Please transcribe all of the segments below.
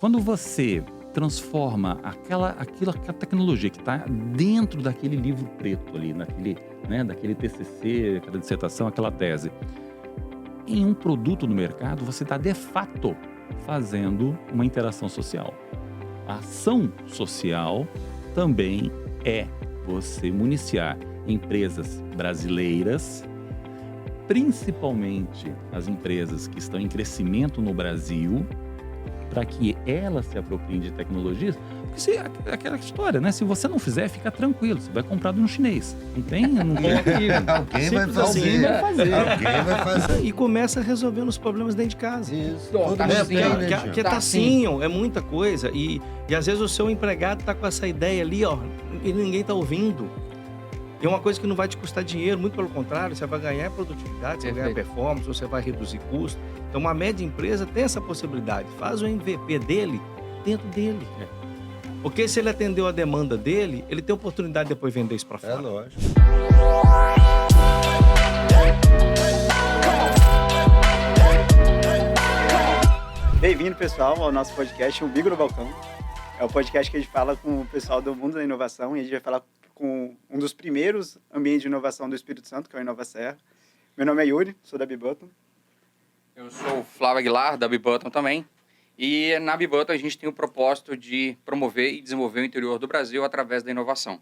Quando você transforma aquela tecnologia que está dentro daquele livro preto ali, daquele TCC, aquela dissertação, aquela tese, em um produto no mercado, você está de fato fazendo uma interação social. A ação social também é você municiar empresas brasileiras, principalmente as empresas que estão em crescimento no Brasil, para que elas se apropriem de tecnologias. Porque aquela história, né? Se você não fizer, fica tranquilo. Você vai comprar de um chinês. Não tem? Não tem aqui. Alguém vai fazer. Assim, vai fazer. Alguém vai fazer. E começa resolvendo os problemas dentro de casa. Isso. Tá Todo assim, mundo tem, né, Que gente? é Tá tacinho, é muita coisa. E às vezes o seu empregado tá com essa ideia ali, ó, e ninguém tá ouvindo. E é uma coisa que não vai te custar dinheiro, muito pelo contrário, você vai ganhar produtividade, você vai ganhar performance, você vai reduzir custo. Então uma média empresa tem essa possibilidade, faz o MVP dele dentro dele. Porque se ele atendeu a demanda dele, ele tem oportunidade de depois vender isso para É fora. lógico. Bem-vindo, pessoal, ao nosso podcast Umbigo no Balcão. É o podcast que a gente fala com o pessoal do mundo da inovação e a gente vai falar com um dos primeiros ambientes de inovação do Espírito Santo, que é o InovaSerra. Meu nome é Yuri, sou da Bibutton. Eu sou o Flávio Aguilar, da Bibutton também. E na Bibutton a gente tem o propósito de promover e desenvolver o interior do Brasil através da inovação.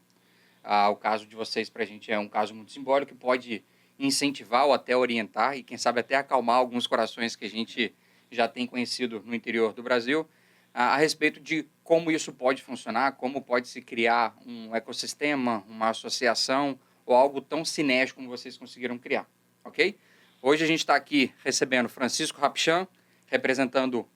O caso de vocês, para a gente, é um caso muito simbólico que pode incentivar ou até orientar e, quem sabe, até acalmar alguns corações que a gente já tem conhecido no interior do Brasil a respeito de como isso pode funcionar, como pode se criar um ecossistema, uma associação ou algo tão cinético como vocês conseguiram criar, ok? Hoje a gente está aqui recebendo Francisco Rapchan, representando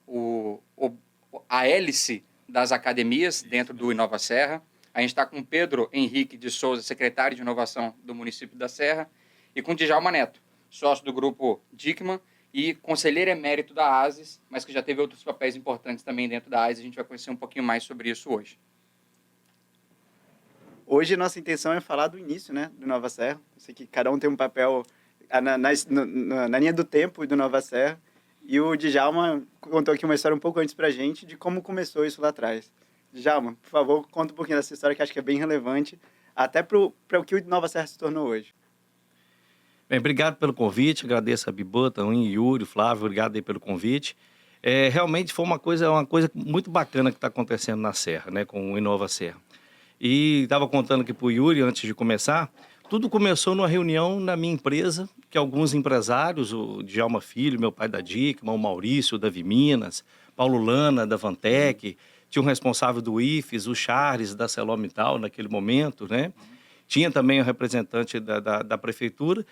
a hélice das academias dentro do InovaSerra. A gente está com Pedro Henrique de Souza, secretário de Inovação do município da Serra, e com Djalma Neto, sócio do grupo Dickmann e conselheiro emérito da ASIS, mas que já teve outros papéis importantes também dentro da ASIS. A gente vai conhecer um pouquinho mais sobre isso hoje. Hoje, nossa intenção é falar do início, né, do InovaSerra. Eu sei que cada um tem um papel na linha do tempo do InovaSerra. E o Djalma contou aqui uma história um pouco antes pra gente de como começou isso lá atrás. Djalma, por favor, conta um pouquinho dessa história que acho que é bem relevante, até para o que o InovaSerra se tornou hoje. Bem, obrigado pelo convite, agradeço a Bibutton, Yuri, Flávio, obrigado aí pelo convite. Realmente foi uma coisa muito bacana que está acontecendo na Serra, né, com o InovaSerra. E estava contando aqui para o Yuri, antes de começar, tudo começou numa reunião na minha empresa, que alguns empresários, o Djalma Filho, meu pai da Dickmann, o Maurício da Viminas, Paulo Lana da Vantec, tinha um responsável do IFES, o Charles da Celomital naquele momento, né? Tinha também o representante da prefeitura.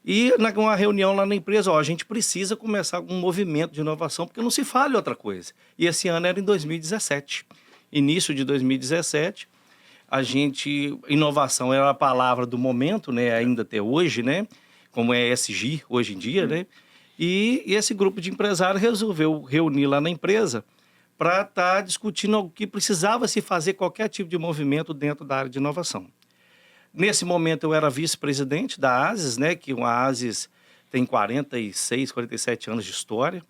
E numa reunião lá na empresa, a gente precisa começar um movimento de inovação, porque não se fala em outra coisa. E esse ano era em 2017. Início de 2017, inovação era a palavra do momento, né? Ainda até hoje, né? Como é ESG hoje em dia, né? E esse grupo de empresários resolveu reunir lá na empresa para estar discutindo o que precisava se fazer qualquer tipo de movimento dentro da área de inovação. Nesse momento eu era vice-presidente da ASIS, né, que a ASIS tem 46, 47 anos de história,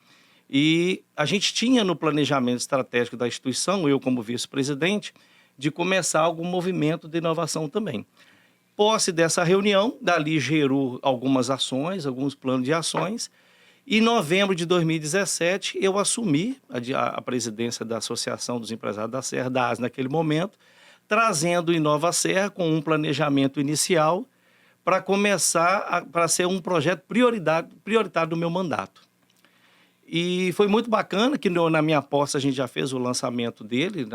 e a gente tinha no planejamento estratégico da instituição, eu como vice-presidente, de começar algum movimento de inovação também. Posse dessa reunião, dali gerou algumas ações, alguns planos de ações, e em novembro de 2017 eu assumi a presidência da Associação dos Empresários da Serra, da ASIS naquele momento, trazendo o InovaSerra com um planejamento inicial para começar para ser um projeto prioritário do meu mandato. E foi muito bacana que na minha posse a gente já fez o lançamento dele,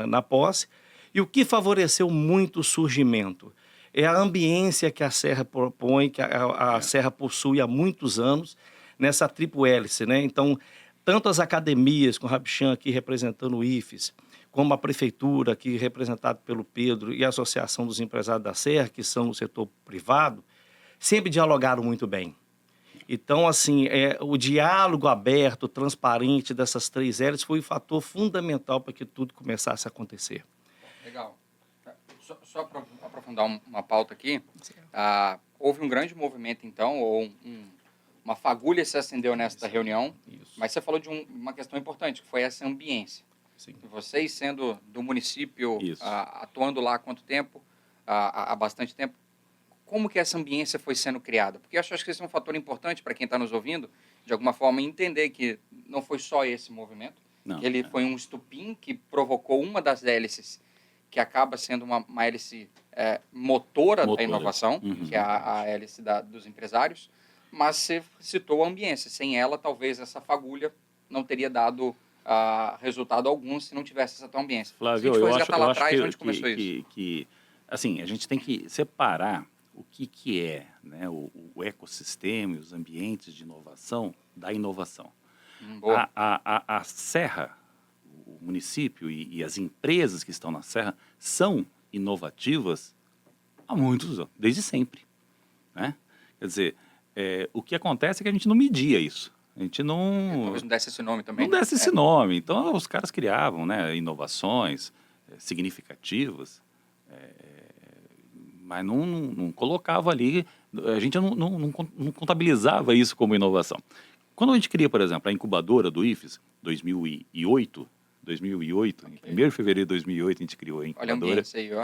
na posse, e o que favoreceu muito o surgimento é a ambiência que a Serra propõe, que a Serra possui há muitos anos, nessa tríplice hélice, né? Então, tanto as academias, com o Rapchan aqui representando o IFES, como a prefeitura, aqui representada pelo Pedro, e a Associação dos Empresários da Serra, que são o setor privado, sempre dialogaram muito bem. Então, assim, o diálogo aberto, transparente dessas três hélices foi o fator fundamental para que tudo começasse a acontecer. Legal. Só para aprofundar uma pauta aqui, houve um grande movimento, então, ou uma fagulha se acendeu nesta reunião, Isso. mas você falou de uma questão importante, que foi essa ambiência. Sim. Vocês sendo do município, Isso. atuando lá há quanto tempo? Há bastante tempo. Como que essa ambiência foi sendo criada? Porque eu acho que esse é um fator importante para quem está nos ouvindo, de alguma forma, entender que não foi só esse movimento, Não, que ele foi um estupim que provocou uma das hélices, que acaba sendo uma hélice motora da Motora. inovação, Uhum. que é a hélice dos empresários, mas você citou a ambiência. Sem ela, talvez essa fagulha não teria dado resultado algum se não tivesse essa tua ambiência. Flávio, se a gente for eu resgatar acho lá atrás, onde começou isso? que, assim, a gente tem que separar o que é, né, o ecossistema e os ambientes de inovação da inovação. Boa. A Serra, o município e as empresas que estão na Serra são inovativas há muitos anos, desde sempre, né? Quer dizer, o que acontece é que a gente não media isso. A gente Talvez não desse esse nome também. não desse esse nome. Então, os caras criavam, né, inovações significativas, mas não colocava ali, a gente não contabilizava isso como inovação. Quando a gente cria, por exemplo, a incubadora do IFES, 2008, em 1º de fevereiro de 2008 a gente criou a Olha a incubadora. ambiência aí, ó.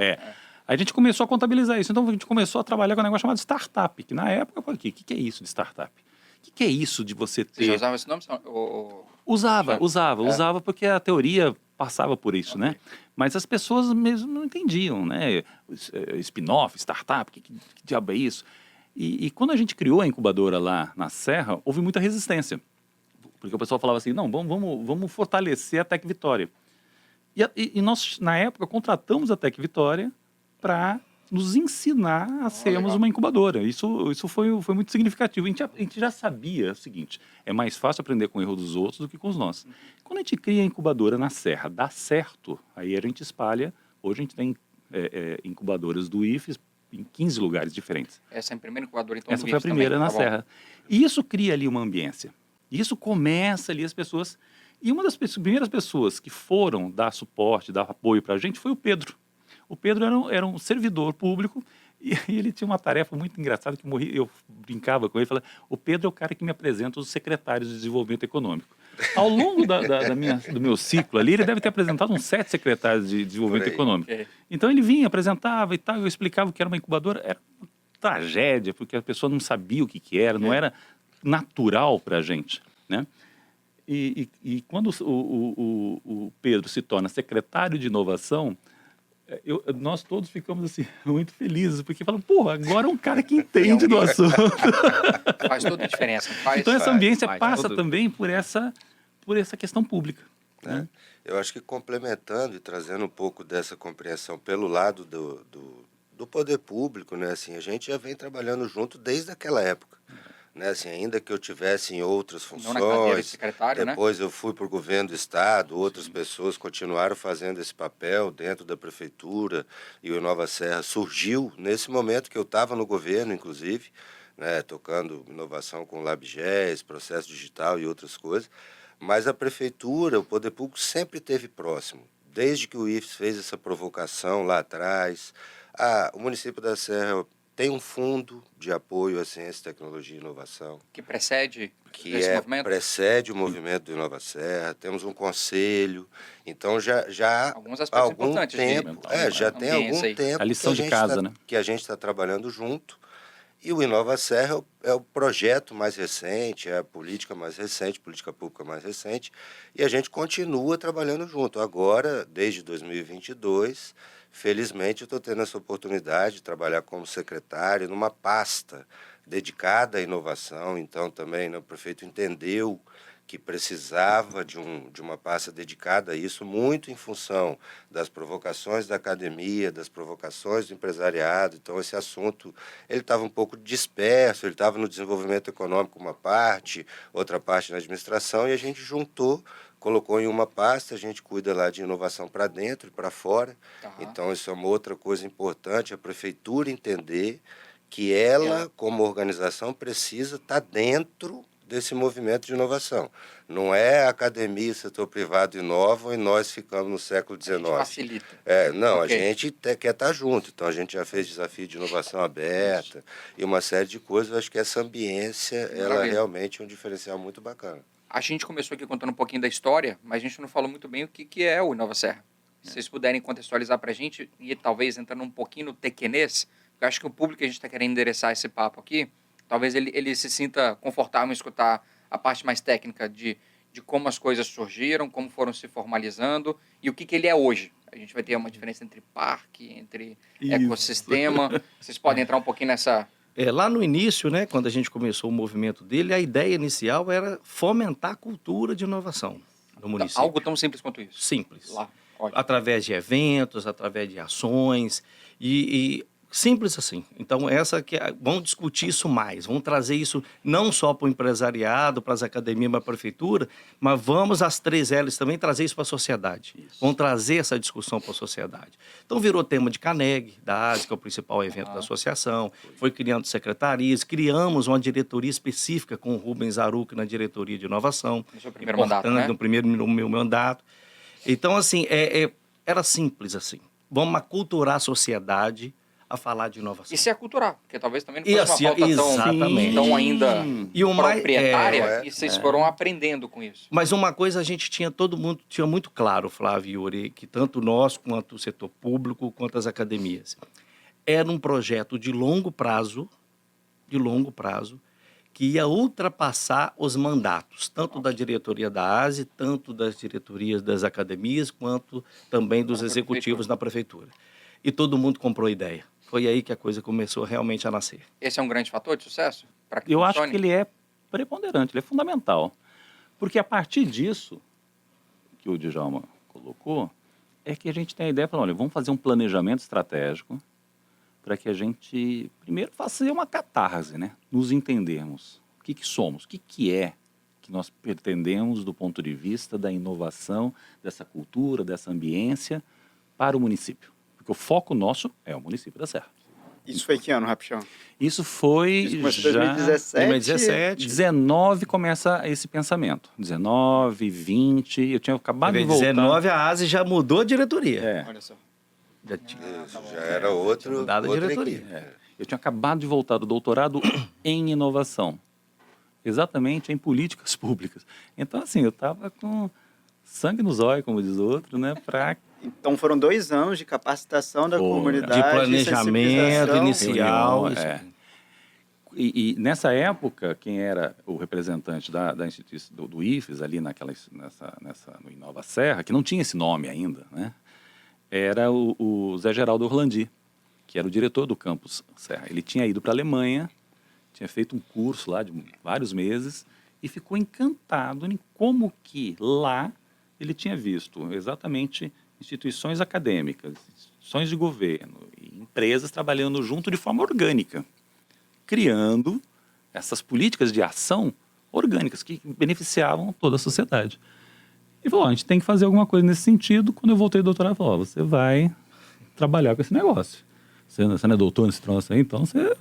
A gente começou a contabilizar isso. Então, a gente começou a trabalhar com um negócio chamado startup, que na época, eu falei, o que é isso de startup? O que é isso de você ter... Você já usava esse nome? Usava porque a teoria passava por isso, né? Mas as pessoas mesmo não entendiam, né? Spin-off, startup, que diabo é isso? E quando a gente criou a incubadora lá na Serra, houve muita resistência. Porque o pessoal falava assim, não, vamos fortalecer a Tec Vitória. E nós, na época, contratamos a Tec Vitória para nos ensinar a sermos legal. uma incubadora. Isso foi muito significativo. A gente já sabia o seguinte, é mais fácil aprender com o erro dos outros do que com os nossos. Quando a gente cria a incubadora na Serra, dá certo, aí a gente espalha. Hoje a gente tem incubadoras do IFES em 15 lugares diferentes. Essa é a primeira incubadora, então, Essa do foi a IFES primeira também. na Tá bom. Serra. E isso cria ali uma ambiência. Isso começa ali as pessoas... E uma das primeiras pessoas que foram dar suporte, dar apoio para a gente foi o Pedro. O Pedro era um servidor público e ele tinha uma tarefa muito engraçada que eu brincava com ele, falava, o Pedro é o cara que me apresenta os secretários de desenvolvimento econômico. Ao longo do meu ciclo ali, ele deve ter apresentado uns 7 secretários de desenvolvimento econômico. Ok. Então ele vinha, apresentava e tal, eu explicava o que era uma incubadora, era uma tragédia, porque a pessoa não sabia o que era, não era natural para a gente, né? E quando o Pedro se torna secretário de inovação, nós todos ficamos assim, muito felizes, porque falam, porra, agora é um cara que entende do assunto. Faz toda a diferença. Então essa ambiência faz passa tudo. também por essa questão pública. Né? Eu acho que complementando e trazendo um pouco dessa compreensão pelo lado do poder público, né? Assim, a gente já vem trabalhando junto desde aquela época. Né, assim, ainda que eu tivesse em outras Não na cadeira de funções, secretário, né? depois eu fui para o governo do estado, outras pessoas continuaram fazendo esse papel dentro da prefeitura e o Inova Serra surgiu nesse momento que eu estava no governo, inclusive, né, tocando inovação com LabGES, processo digital e outras coisas, mas a prefeitura, o poder público sempre esteve próximo, desde que o IFES fez essa provocação lá atrás. O município da Serra tem um fundo de apoio à ciência, tecnologia e inovação. Que precede Que esse movimento? precede o movimento do Inova Serra. Temos um conselho. Então, já Alguns há aspectos algum importantes de tempo... já tem algum ambiência aí. tempo A lição de casa, né? que a gente está trabalhando junto. E o Inova Serra é o projeto mais recente, é a política mais recente, política pública mais recente. E a gente continua trabalhando junto. Agora, desde 2022... Felizmente, eu estou tendo essa oportunidade de trabalhar como secretário numa pasta dedicada à inovação. Então, também, né, o prefeito entendeu que precisava de uma pasta dedicada a isso, muito em função das provocações da academia, das provocações do empresariado. Então, esse assunto ele estava um pouco disperso, ele estava no desenvolvimento econômico uma parte, outra parte na administração, e a gente juntou, colocou em uma pasta, a gente cuida lá de inovação para dentro e para fora. Tá. Então, isso é uma outra coisa importante, a prefeitura entender que ela, como organização, precisa estar dentro desse movimento de inovação. Não é a academia, setor privado inovam e nós ficamos no século XIX. Facilita. Não, Ok. a gente quer estar junto. Então, a gente já fez desafio de inovação aberta e uma série de coisas. Eu acho que essa ambiência, ela Maravilha. realmente é um diferencial muito bacana. A gente começou aqui contando um pouquinho da história, mas a gente não falou muito bem o que é o Inova Serra. Se vocês puderem contextualizar para a gente, e talvez entrando um pouquinho no tequenês, porque eu acho que o público que a gente está querendo endereçar esse papo aqui, talvez ele se sinta confortável em escutar a parte mais técnica de como as coisas surgiram, como foram se formalizando e o que ele é hoje. A gente vai ter uma diferença entre parque, entre ecossistema. Vocês podem entrar um pouquinho nessa... Lá no início, né, quando a gente começou o movimento dele, a ideia inicial era fomentar a cultura de inovação no município. Algo tão simples quanto isso. Simples. Lá, ótimo. Através de eventos, através de ações e simples assim. Então, vamos discutir isso mais, vamos trazer isso não só para o empresariado, para as academias, para a prefeitura, mas vamos às 3 L's também trazer isso para a sociedade. Isso. Vamos trazer essa discussão para a sociedade. Então, virou tema de CANEG, da ASE, que é o principal evento da associação, foi criando secretarias, criamos uma diretoria específica com o Rubens Aruc na diretoria de inovação. No seu primeiro mandato, né? No meu mandato. Então, assim, era simples assim. Vamos aculturar a sociedade a falar de inovação. E se aculturar, porque talvez também não fosse uma pauta tão ainda proprietária, e vocês foram aprendendo com isso. Mas uma coisa a gente todo mundo tinha muito claro, Flávio e Yuri, que tanto nós, quanto o setor público, quanto as academias, era um projeto de longo prazo, que ia ultrapassar os mandatos, tanto da diretoria da ASE, tanto das diretorias das academias, quanto também dos executivos na prefeitura. E todo mundo comprou a ideia. Foi aí que a coisa começou realmente a nascer. Esse é um grande fator de sucesso? Eu acho que ele é preponderante, ele é fundamental. Porque a partir disso, que o Djalma colocou, é que a gente tem a ideia de falar, olha, vamos fazer um planejamento estratégico para que a gente, primeiro, faça uma catarse, né? Nos entendermos. O que somos, o que é que nós pretendemos do ponto de vista da inovação, dessa cultura, dessa ambiência para o município. Porque o foco nosso é o município da Serra. Isso foi que ano, Rapichão? Isso foi já... 2017. 19 começa esse pensamento. 19, 20, eu tinha acabado de voltar. 19 a ASE já mudou a diretoria. Olha só. Já era outra diretoria. Eu tinha acabado de voltar do doutorado em inovação. Exatamente, em políticas públicas. Então, assim, eu estava com sangue nos olhos, como diz o outro, né? Então foram 2 anos de capacitação da comunidade. De planejamento inicial. E nessa época, quem era o representante da instituição do IFES, ali no Inova Serra, que não tinha esse nome ainda, né? Era o Zé Geraldo Orlandi, que era o diretor do campus Serra. Ele tinha ido para a Alemanha, tinha feito um curso lá de vários meses e ficou encantado em como que lá ele tinha visto exatamente instituições acadêmicas, instituições de governo e empresas trabalhando junto de forma orgânica, criando essas políticas de ação orgânicas que beneficiavam toda a sociedade. E falou, a gente tem que fazer alguma coisa nesse sentido. Quando eu voltei do doutorado, falou, você vai trabalhar com esse negócio. Você não é doutor nesse troço aí, então você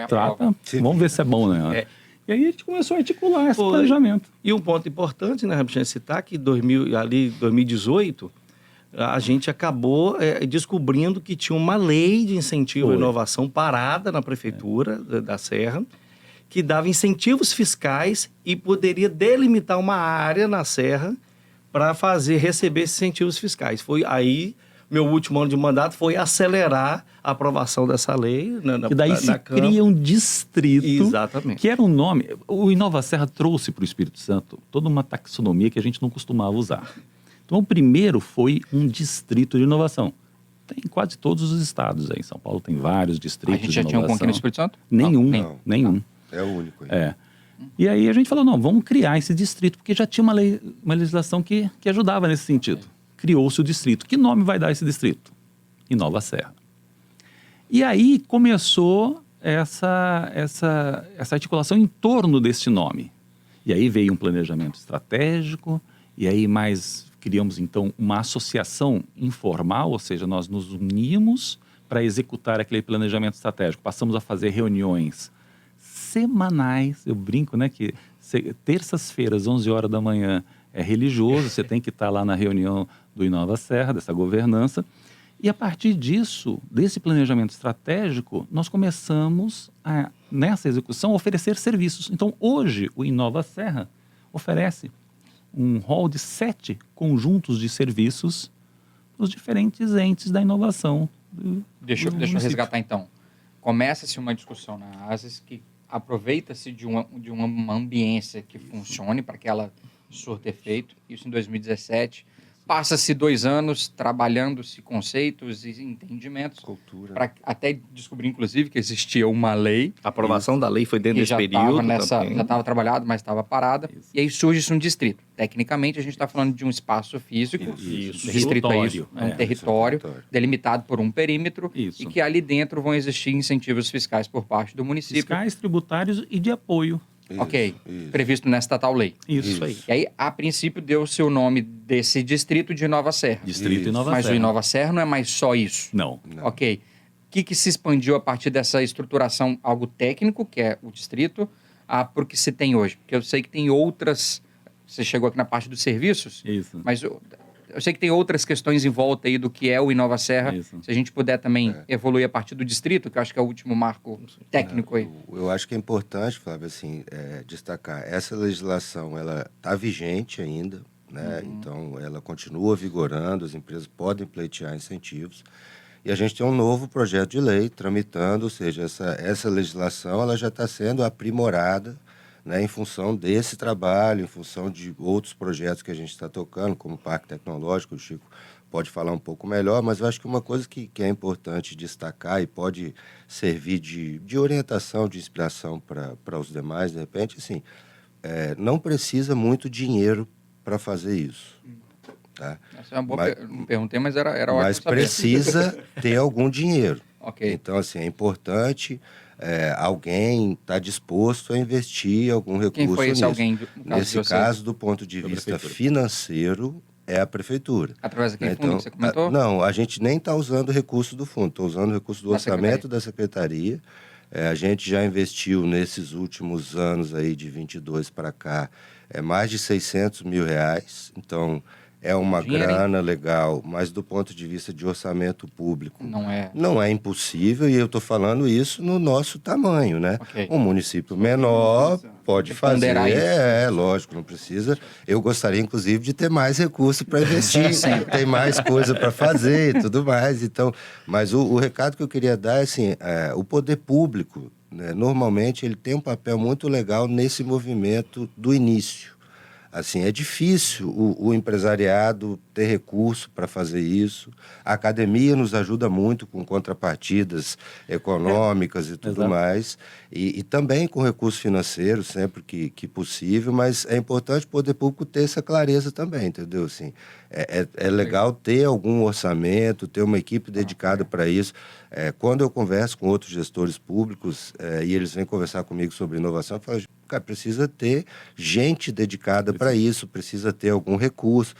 trata, vamos ver se é bom, né? E aí a gente começou a articular esse planejamento. E um ponto importante, né, Rabichão, citar que em 2018, a gente acabou descobrindo que tinha uma lei de incentivo à inovação parada na prefeitura da Serra, que dava incentivos fiscais e poderia delimitar uma área na Serra para receber esses incentivos fiscais. Foi aí, meu último ano de mandato, foi acelerar a aprovação dessa lei. E daí se cria um distrito. Exatamente. Que era um nome. O Inova Serra trouxe para o Espírito Santo toda uma taxonomia que a gente não costumava usar. Então, o primeiro foi um distrito de inovação. Tem em quase todos os estados aí. Em São Paulo tem vários distritos de inovação. A gente já tinha um aqui no Espírito Santo? Nenhum. É o único. Aí. E aí a gente falou, não, vamos criar esse distrito, porque já tinha uma legislação que ajudava nesse sentido. Criou-se o distrito. Que nome vai dar esse distrito? Inova Serra. E aí começou essa articulação em torno desse nome. E aí veio um planejamento estratégico, e aí criamos então uma associação informal, ou seja, nós nos unimos para executar aquele planejamento estratégico. Passamos a fazer reuniões semanais, eu brinco, né, que terças-feiras, 11 horas da manhã, é religioso, você tem que estar lá na reunião do Inova Serra, dessa governança, e a partir disso, desse planejamento estratégico, nós começamos nessa execução, a oferecer serviços. Então, hoje, o Inova Serra oferece um rol de 7 conjuntos de serviços para os diferentes entes da inovação. Deixa eu resgatar então. Começa-se uma discussão na ASIS que aproveita-se de uma ambiência que funcione para que ela surta efeito. Isso em 2017. Passa-se 2 anos trabalhando-se conceitos e entendimentos. Cultura. Para até descobrir, inclusive, que existia uma lei. A aprovação da lei foi dentro Que desse já período já também. estava trabalhado, mas estava parada. Isso. E aí surge-se um distrito. Tecnicamente, a gente está falando de um espaço físico. Isso. Distrito é isso. É um É, território território. delimitado por um perímetro. Isso. E que ali dentro vão existir incentivos fiscais por parte do município. Fiscais, tributários e de apoio. Ok. Isso. Previsto nesta tal lei. Isso aí. E aí, a princípio, deu-se o nome desse distrito de Nova Serra. Distrito Isso. Inova Mas Serra. o Inova Serra não é mais só isso. Não. Não. Ok. O que se expandiu a partir dessa estruturação, algo técnico, que é o distrito, para o que se tem hoje? Porque eu sei que tem outras... Você chegou aqui na parte dos serviços, Isso. mas eu sei que tem outras questões em volta aí do que é o Inova Serra. Isso. Se a gente puder também evoluir a partir do distrito, que eu acho que é o último marco técnico aí. Eu acho que é importante, Flávio, assim, destacar. Essa legislação, ela está vigente ainda, né? Então, ela continua vigorando, as empresas podem pleitear incentivos. E a gente tem um novo projeto de lei tramitando, ou seja, essa legislação ela já está sendo aprimorada, né, em função desse trabalho, em função de outros projetos que a gente está tocando, como o Parque Tecnológico, o Chico pode falar um pouco melhor, mas eu acho que uma coisa que é importante destacar e pode servir de orientação, de inspiração para os demais, de repente, assim, não precisa muito dinheiro para fazer isso. Tá? Essa é uma boa Mas- não perguntei, mas era ótimo Mas saber. precisa ter algum dinheiro. Ok. Então, assim, é importante alguém estar disposto a investir algum recurso Quem foi esse nisso. alguém, no caso de Nesse vocês? caso, do ponto de Da vista prefeitura. financeiro, é a prefeitura. Através daquele Então, fundo que você comentou? não, a gente nem está usando recurso do fundo, está usando recurso do Da orçamento da secretaria. A gente já investiu nesses últimos anos aí, de 22 para cá, mais de 600 mil reais. Então, é uma Dinheiro, hein? grana legal, mas do ponto de vista de orçamento público, Não é. não é impossível, e eu estou falando isso no nosso tamanho, né? Ok. Um município menor pode fazer, ponderar isso. lógico, não precisa. Eu gostaria, inclusive, de ter mais recurso para investir, tem mais coisa para fazer e tudo mais. Então, mas o recado que eu queria dar é assim, o poder público, né, normalmente, ele tem um papel muito legal nesse movimento do início. Assim, é difícil o empresariado ter recurso para fazer isso. A academia nos ajuda muito com contrapartidas econômicas e tudo Exato. mais. E também com recurso financeiro, sempre que possível. Mas é importante o poder público ter essa clareza também, entendeu? Assim, é legal ter algum orçamento, ter uma equipe dedicada para isso. Quando eu converso com outros gestores públicos e eles vêm conversar comigo sobre inovação, eu falo, cara, precisa ter gente dedicada para isso, precisa ter algum recurso.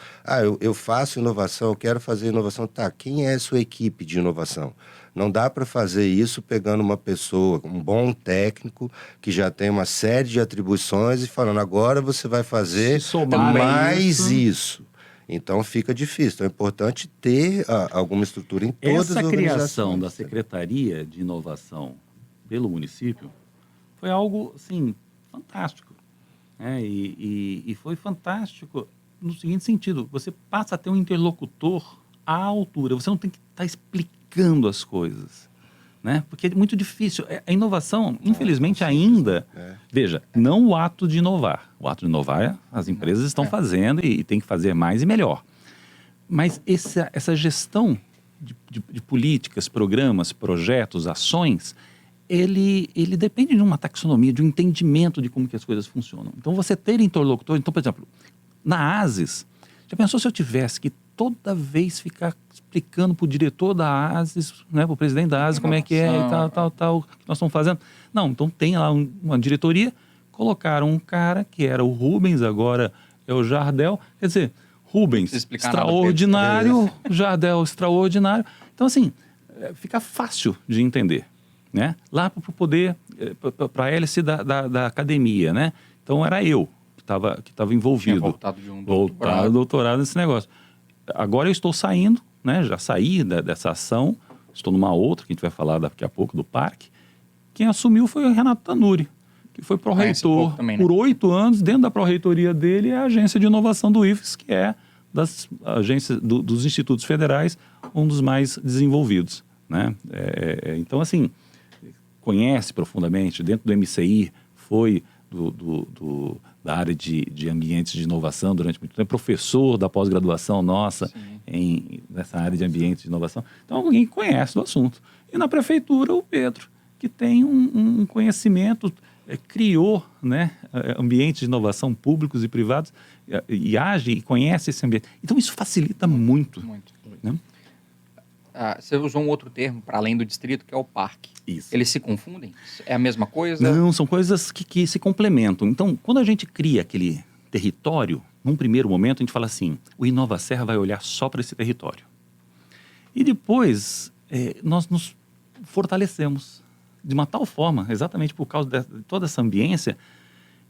Eu faço inovação, eu quero fazer inovação. Tá, quem é a sua equipe de inovação? Não dá para fazer isso pegando uma pessoa, um bom técnico, que já tem uma série de atribuições e falando, agora você vai fazer Se somar mais isso. isso. Então fica difícil. Então é importante ter alguma estrutura em todas Essa as criação organizações. da Secretaria de Inovação pelo município foi algo, assim, fantástico. Né? E foi fantástico no seguinte sentido, você passa a ter um interlocutor à altura, você não tem que estar explicando as coisas. Né? Porque é muito difícil. A inovação, infelizmente, ainda... Veja, não o ato de inovar. O ato de inovar, as empresas estão fazendo e tem que fazer mais e melhor. Mas essa gestão de políticas, programas, projetos, ações, ele depende de uma taxonomia, de um entendimento de como que as coisas funcionam. Então, você ter interlocutor... Então, por exemplo, na ASIS, já pensou se eu tivesse que toda vez ficar explicando para o diretor da ASIS, né, para o presidente da ASIS, como é que é e tal, o que nós estamos fazendo? Não, então tem lá uma diretoria, colocaram um cara que era o Rubens, agora é o Jardel, quer dizer, Rubens, explicar nada, extraordinário, Jardel, extraordinário. Então, assim, fica fácil de entender, né? Lá para o poder, para a hélice da academia, né? Então, era eu que estava envolvido. Tinha voltado de um doutorado nesse negócio. Agora eu estou saindo, né? Já saí dessa ação, estou numa outra, que a gente vai falar daqui a pouco, do parque. Quem assumiu foi o Renato Tanuri, que foi Conhece pró-reitor pouco também, né? por 8 anos. Dentro da pró-reitoria dele é a agência de inovação do IFES, que é das agências dos institutos federais, um dos mais desenvolvidos, né? Então, assim, conhece profundamente, dentro do MCI, foi da área de ambientes de inovação durante muito tempo, professor da pós-graduação nossa nessa área de ambientes de inovação. Então, alguém que conhece do assunto. E na prefeitura, o Pedro, que tem um conhecimento, criou, né, ambientes de inovação públicos e privados, e age e conhece esse ambiente. Então, isso facilita muito. Muito. Né? Você usou um outro termo, para além do distrito, que é o parque. Isso. Eles se confundem? É a mesma coisa? Não, são coisas que se complementam. Então, quando a gente cria aquele território, num primeiro momento a gente fala assim, o InovaSerra vai olhar só para esse território. E depois, nós nos fortalecemos de uma tal forma, exatamente por causa de toda essa ambiência,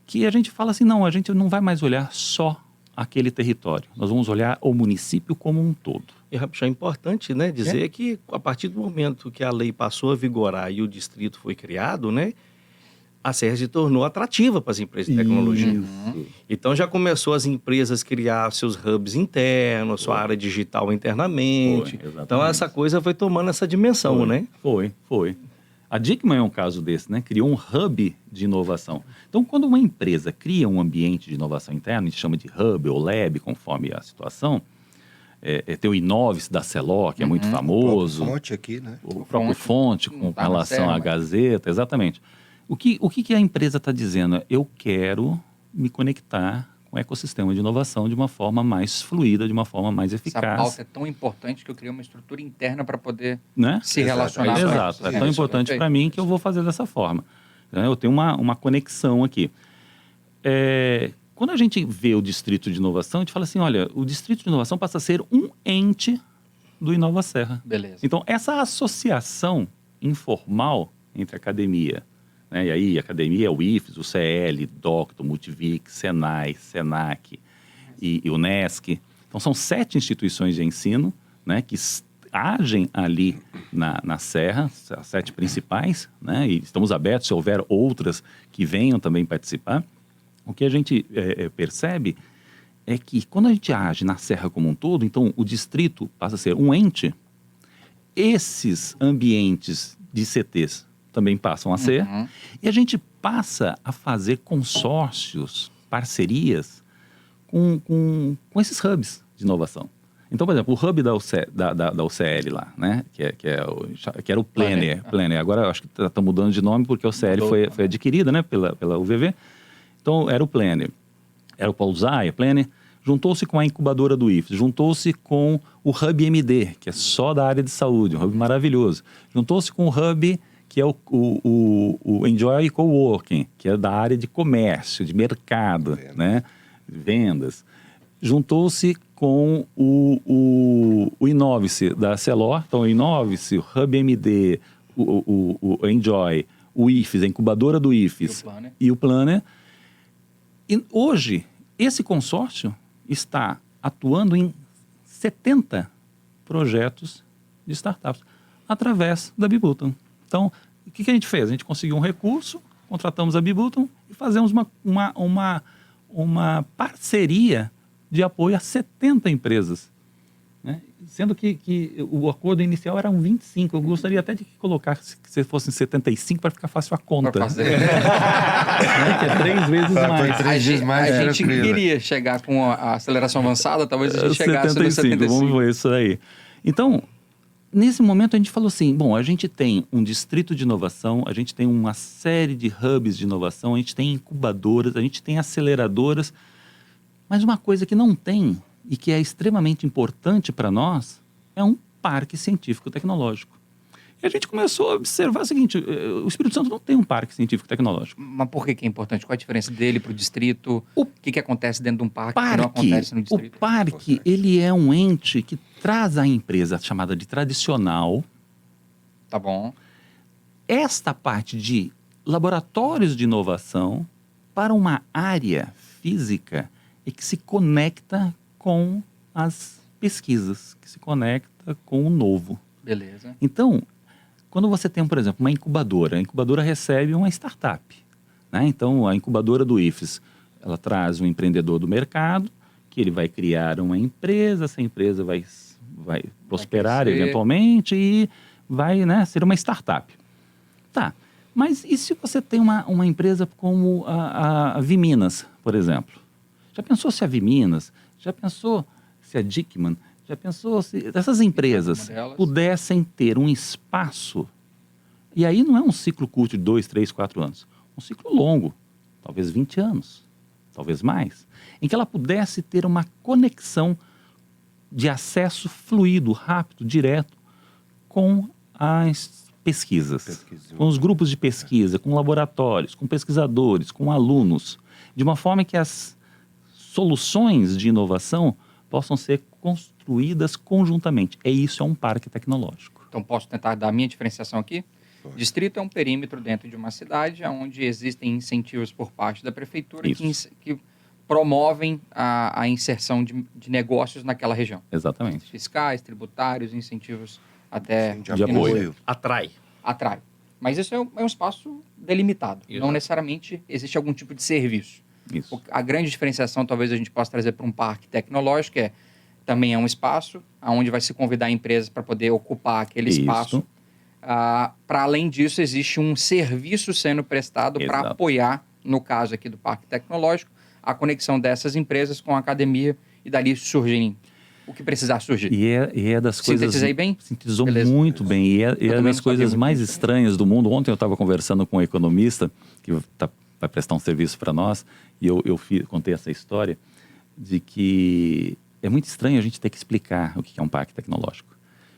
que a gente fala assim, não, a gente não vai mais olhar só aquele território. Nós vamos olhar o município como um todo. E, Rapixá, é importante, né, dizer que a partir do momento que a lei passou a vigorar e o distrito foi criado, né, a Serra se tornou atrativa para as empresas de tecnologia. Isso. Então já começou as empresas a criar seus hubs internos, sua área digital internamente. Foi, Então essa coisa foi tomando essa dimensão, né? Foi. A Dickmann é um caso desse, né? Criou um hub de inovação. Então, quando uma empresa cria um ambiente de inovação interna, a gente chama de hub ou lab, conforme a situação. Tem o Inovis da Celor, que é muito famoso. O Fonte aqui, né? O próprio Fonte, com Tá na relação Serra, à mas- Gazeta, exatamente. O que a empresa está dizendo? Eu quero me conectar com o ecossistema de inovação de uma forma mais fluida, de uma forma mais Essa eficaz. pauta é tão importante que eu criei uma estrutura interna para poder Né? se Exato, relacionar. com Exato. isso. É tão importante Perfeito. para mim que eu vou fazer dessa forma. Né? Eu tenho uma conexão aqui. Quando a gente vê o Distrito de Inovação, a gente fala assim, olha, o Distrito de Inovação passa a ser um ente do InovaSerra. Beleza. Então, essa associação informal entre academia, né? E aí, academia é o IFES, o CL, Docto, Multivic, Senai, Senac e Unesc. Então, são 7 instituições de ensino, né, que agem ali na Serra, as 7 principais, né, e estamos abertos se houver outras que venham também participar. O que a gente percebe é que quando a gente age na Serra como um todo, então o distrito passa a ser um ente, esses ambientes de CTs também passam a ser, e a gente passa a fazer consórcios, parcerias com esses hubs de inovação. Então, por exemplo, o hub da UCL lá, né, que era o Planner. Agora eu acho que está mudando de nome porque o CL foi adquirida, né, pela UVV. Então, era o Planner. Era o Paulo Zaia, Planner. Juntou-se com a incubadora do IFES, juntou-se com o Hub MD, que é só da área de saúde, um hub maravilhoso. Juntou-se com o Hub, que é o Enjoy Coworking, que é da área de comércio, de mercado, né, vendas. Juntou-se com o Inovice da Celor, então o Inovice, o Hub MD, o Enjoy, o IFES, a incubadora do IFES e o Planner. E hoje, esse consórcio está atuando em 70 projetos de startups através da Bibuton. Então, o que a gente fez? A gente conseguiu um recurso, contratamos a Bibuton e fazemos uma parceria de apoio a 70 empresas. Né? Sendo que o acordo inicial era 25. Eu gostaria até de colocar que se fossem 75 para ficar fácil a conta. Pra fazer. Né? Que é 3 vezes mais. 3 vezes mais A gente tranquilo. queria chegar com a aceleração avançada, talvez a gente chegasse no 75. Vamos ver isso aí. Então, nesse momento a gente falou assim, bom, a gente tem um distrito de inovação, a gente tem uma série de hubs de inovação, a gente tem incubadoras, a gente tem aceleradoras, mas uma coisa que não tem e que é extremamente importante para nós é um parque científico-tecnológico. E a gente começou a observar o seguinte, o Espírito Santo não tem um parque científico-tecnológico. Mas por que é importante? Qual a diferença dele para o distrito? O que acontece dentro de um parque que não acontece no distrito? O parque, ele é um ente que traz a empresa chamada de tradicional, Tá bom. esta parte de laboratórios de inovação para uma área física e que se conecta com as pesquisas, que se conecta com o novo. Beleza. Então, quando você tem, por exemplo, uma incubadora, a incubadora recebe uma startup. né? Então, a incubadora do IFES, ela traz um empreendedor do mercado, que ele vai criar uma empresa, essa empresa vai prosperar crescer. eventualmente e vai, né, ser uma startup. Tá, mas e se você tem uma empresa como a Viminas, por exemplo? Já pensou se a Viminas, já pensou se a Dickmann, já pensou se essas empresas pudessem ter um espaço, e aí não é um ciclo curto de 2, 3, 4 anos, um ciclo longo, talvez 20 anos, talvez mais, em que ela pudesse ter uma conexão de acesso fluido, rápido, direto com as pesquisas, com os grupos de pesquisa, com laboratórios, com pesquisadores, com alunos, de uma forma que as soluções de inovação possam ser construídas conjuntamente. Isso é um parque tecnológico. Então, posso tentar dar a minha diferenciação aqui? Distrito é um perímetro dentro de uma cidade onde existem incentivos por parte da prefeitura que promovem a inserção de negócios naquela região. Exatamente. Fiscais, tributários, incentivos até... De apoio. Atrai. Mas isso é um espaço delimitado. Exato. Não necessariamente existe algum tipo de serviço. Isso. A grande diferenciação, talvez a gente possa trazer para um parque tecnológico, também é um espaço onde vai se convidar empresas para poder ocupar aquele espaço. Para além disso, existe um serviço sendo prestado para apoiar, no caso aqui do parque tecnológico, a conexão dessas empresas com a academia e dali surgirem o que precisar surgir. E é das coisas... Sintetizei bem? Sintetizou Beleza. muito bem. E é das coisas mais estranhas do mundo. Ontem eu estava conversando com um economista que vai prestar um serviço para nós e eu contei essa história de que é muito estranho a gente ter que explicar o que é um parque tecnológico.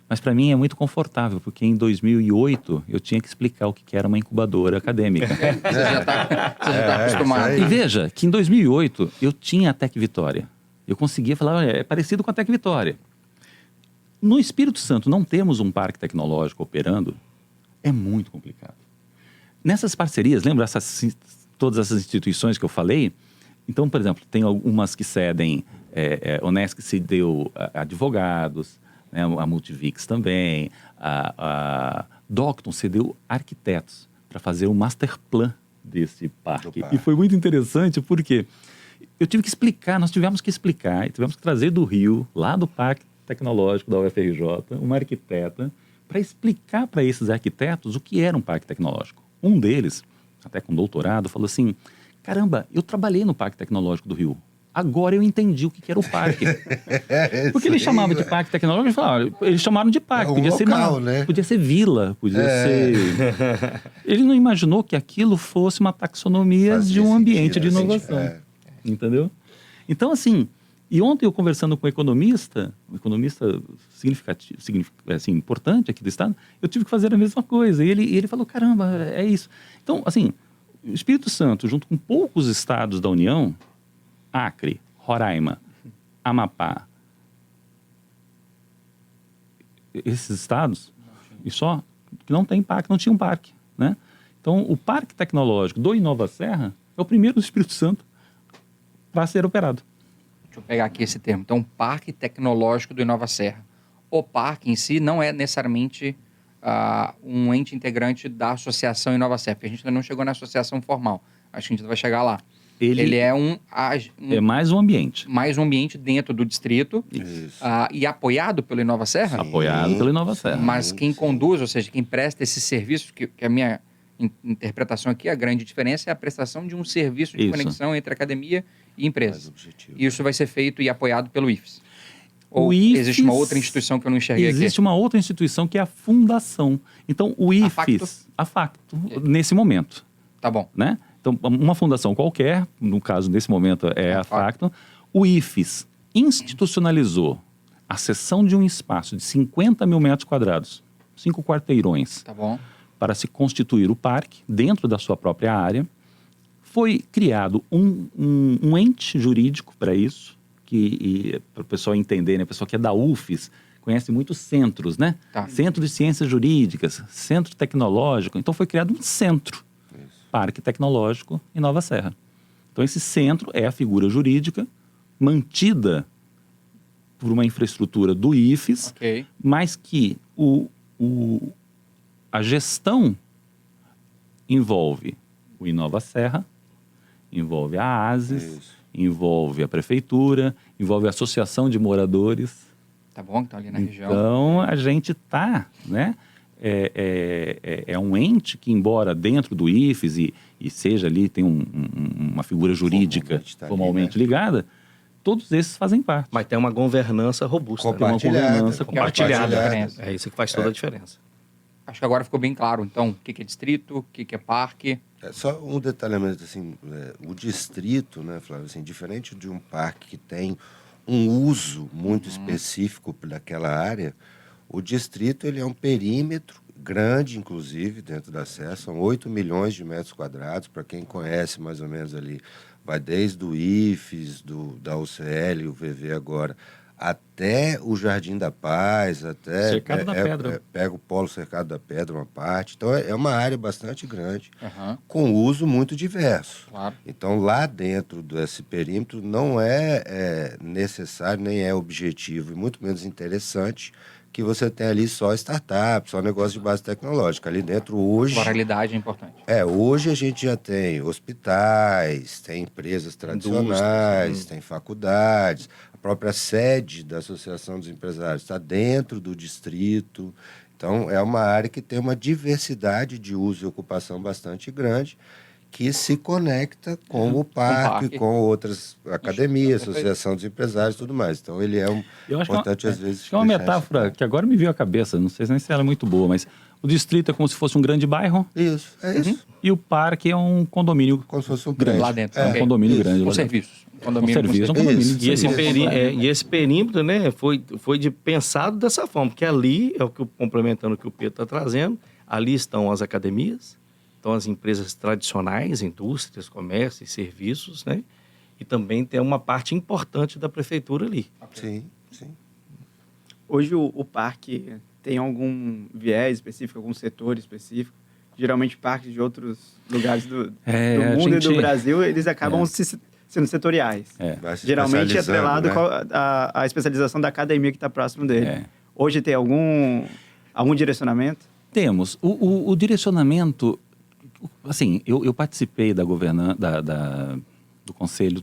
Mas para mim é muito confortável, porque em 2008 eu tinha que explicar o que era uma incubadora acadêmica. Você já está acostumado. E veja que em 2008 eu tinha a Tec Vitória. Eu conseguia falar, é parecido com a Tec Vitória. No Espírito Santo não temos um parque tecnológico operando, é muito complicado. Nessas parcerias, lembra todas essas instituições que eu falei? Então, por exemplo, tem algumas que cedem, Unesc cedeu advogados, né, a Multivix também, a Docton cedeu arquitetos para fazer o master plan desse parque. E foi muito interessante porque eu tive que explicar, nós tivemos que explicar, e tivemos que trazer do Rio, lá do Parque Tecnológico da UFRJ, uma arquiteta, para explicar para esses arquitetos o que era um parque tecnológico. Um deles, até com doutorado, falou assim, caramba, eu trabalhei no Parque Tecnológico do Rio. Agora eu entendi o que era o parque. Porque ele chamava de parque tecnológico, eles chamaram de parque. Podia ser local, né? Podia ser vila, podia ser... Ele não imaginou que aquilo fosse uma taxonomia de um ambiente de inovação. Entendeu? Então, assim, e ontem eu conversando com um economista significativo, assim, importante aqui do estado, eu tive que fazer a mesma coisa. E ele falou, caramba, é isso. Então, assim, o Espírito Santo, junto com poucos estados da União, Acre, Roraima, Amapá, esses estados, e só que não tem parque, não tinha um parque, né? Então, o Parque Tecnológico do Inova Serra é o primeiro do Espírito Santo para ser operado. Deixa eu pegar aqui esse termo. Então, Parque Tecnológico do Inova Serra. O parque em si não é necessariamente um ente integrante da Associação Inova Serra, porque a gente ainda não chegou na associação formal. Acho que a gente vai chegar lá. Ele é é mais um ambiente. Mais um ambiente dentro do distrito. E apoiado pelo Inova Serra? Apoiado pelo Inova Serra. Mas quem conduz, ou seja, quem presta esse serviço, que a minha interpretação aqui, a grande diferença é a prestação de um serviço de conexão entre academia e empresa. Isso vai ser feito e apoiado pelo IFES. Ou existe uma outra instituição que eu não enxerguei aqui? Existe uma outra instituição que é a Fundação. Então, o IFES... A Facto, nesse momento. Tá bom. Né? Então, uma fundação qualquer, no caso, nesse momento, é a Facto. O IFES institucionalizou a cessão de um espaço de 50 mil metros quadrados, 5 quarteirões, tá bom, para se constituir o parque dentro da sua própria área. Foi criado um ente jurídico para isso, para o pessoal entender, né? O pessoal que é da UFES conhece muitos centros, né? Tá. Centro de Ciências Jurídicas, Centro Tecnológico. Então, foi criado um centro. Parque Tecnológico em Nova Serra. Então, esse centro é a figura jurídica mantida por uma infraestrutura do IFES, mas que a gestão envolve o Inova Serra, envolve a ASIS, Isso. envolve a prefeitura, envolve a associação de moradores. Tá bom? Então, ali na região. Então, a gente está, né? É um ente que, embora dentro do IFES e seja ali, tem uma figura jurídica formalmente ligada, todos esses fazem parte. Mas tem uma governança robusta. Tem uma governança Compartilhada. Compartilhada. É isso que faz toda a diferença. Acho que agora ficou bem claro, então, o que é distrito, o que é parque. Só um detalhamento, assim, o distrito, né, Flávio, assim, diferente de um parque que tem um uso muito específico daquela área, o distrito ele é um perímetro grande, inclusive, dentro da Serra, são 8 milhões de metros quadrados, para quem conhece mais ou menos ali, vai desde o IFES, da UCL, o VV agora, até o Jardim da Paz, até... Cercado da Pedra. Pega o Polo Cercado da Pedra, uma parte. Então, é uma área bastante grande, Aham, com uso muito diverso. claro. Então, lá dentro desse perímetro, não é necessário, nem é objetivo, e muito menos interessante, que você tenha ali só startup, só negócio de base tecnológica. Ali dentro, hoje... Pluralidade é importante. Hoje a gente já tem hospitais, tem empresas tradicionais, tem faculdades, a própria sede da Associação dos Empresários está dentro do distrito. Então, é uma área que tem uma diversidade de uso e ocupação bastante grande, que se conecta com o parque, com outras academias, Associação dos Empresários e tudo mais. Então, ele é Eu acho importante, que às vezes... é uma deixar metáfora isso. que agora me veio à cabeça, não sei nem se ela é muito boa, mas o distrito é como se fosse um grande bairro Isso, é isso. e o parque é um condomínio Como se fosse um grande. prédio. Lá dentro. É um Ok. condomínio Isso. grande. Com lá dentro. serviços. Com Condomínio serviço, é um condomínio Isso. de E serviço. esse perímetro, né, foi pensado dessa forma, porque ali, é o que complementando o que o Pedro está trazendo, ali estão as academias, estão as empresas tradicionais, indústrias, comércio e serviços, né? E também tem uma parte importante da prefeitura ali. Sim, sim. Hoje o parque tem algum viés específico, algum setor específico? Geralmente parques de outros lugares do a mundo e gente- do Brasil, eles acabam sendo setoriais. Vai se Geralmente é especializando, atrelado né? com a especialização da academia que está próximo dele. É. Hoje tem algum direcionamento? Temos. O direcionamento, assim, eu participei da do conselho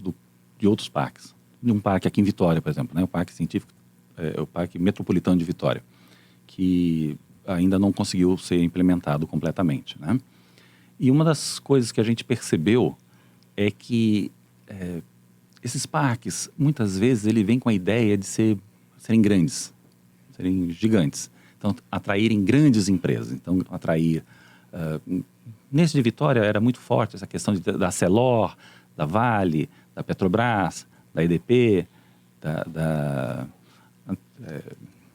de outros parques. De um parque aqui em Vitória, por exemplo, né? O Parque Científico, o Parque Metropolitano de Vitória, que ainda não conseguiu ser implementado completamente, né? E uma das coisas que a gente percebeu é que esses parques, muitas vezes, ele vem com a ideia de serem grandes, serem gigantes. Então, atraírem grandes empresas. Então, atrair... nesse de Vitória era muito forte essa questão da Celor, da Vale, da Petrobras, da EDP, da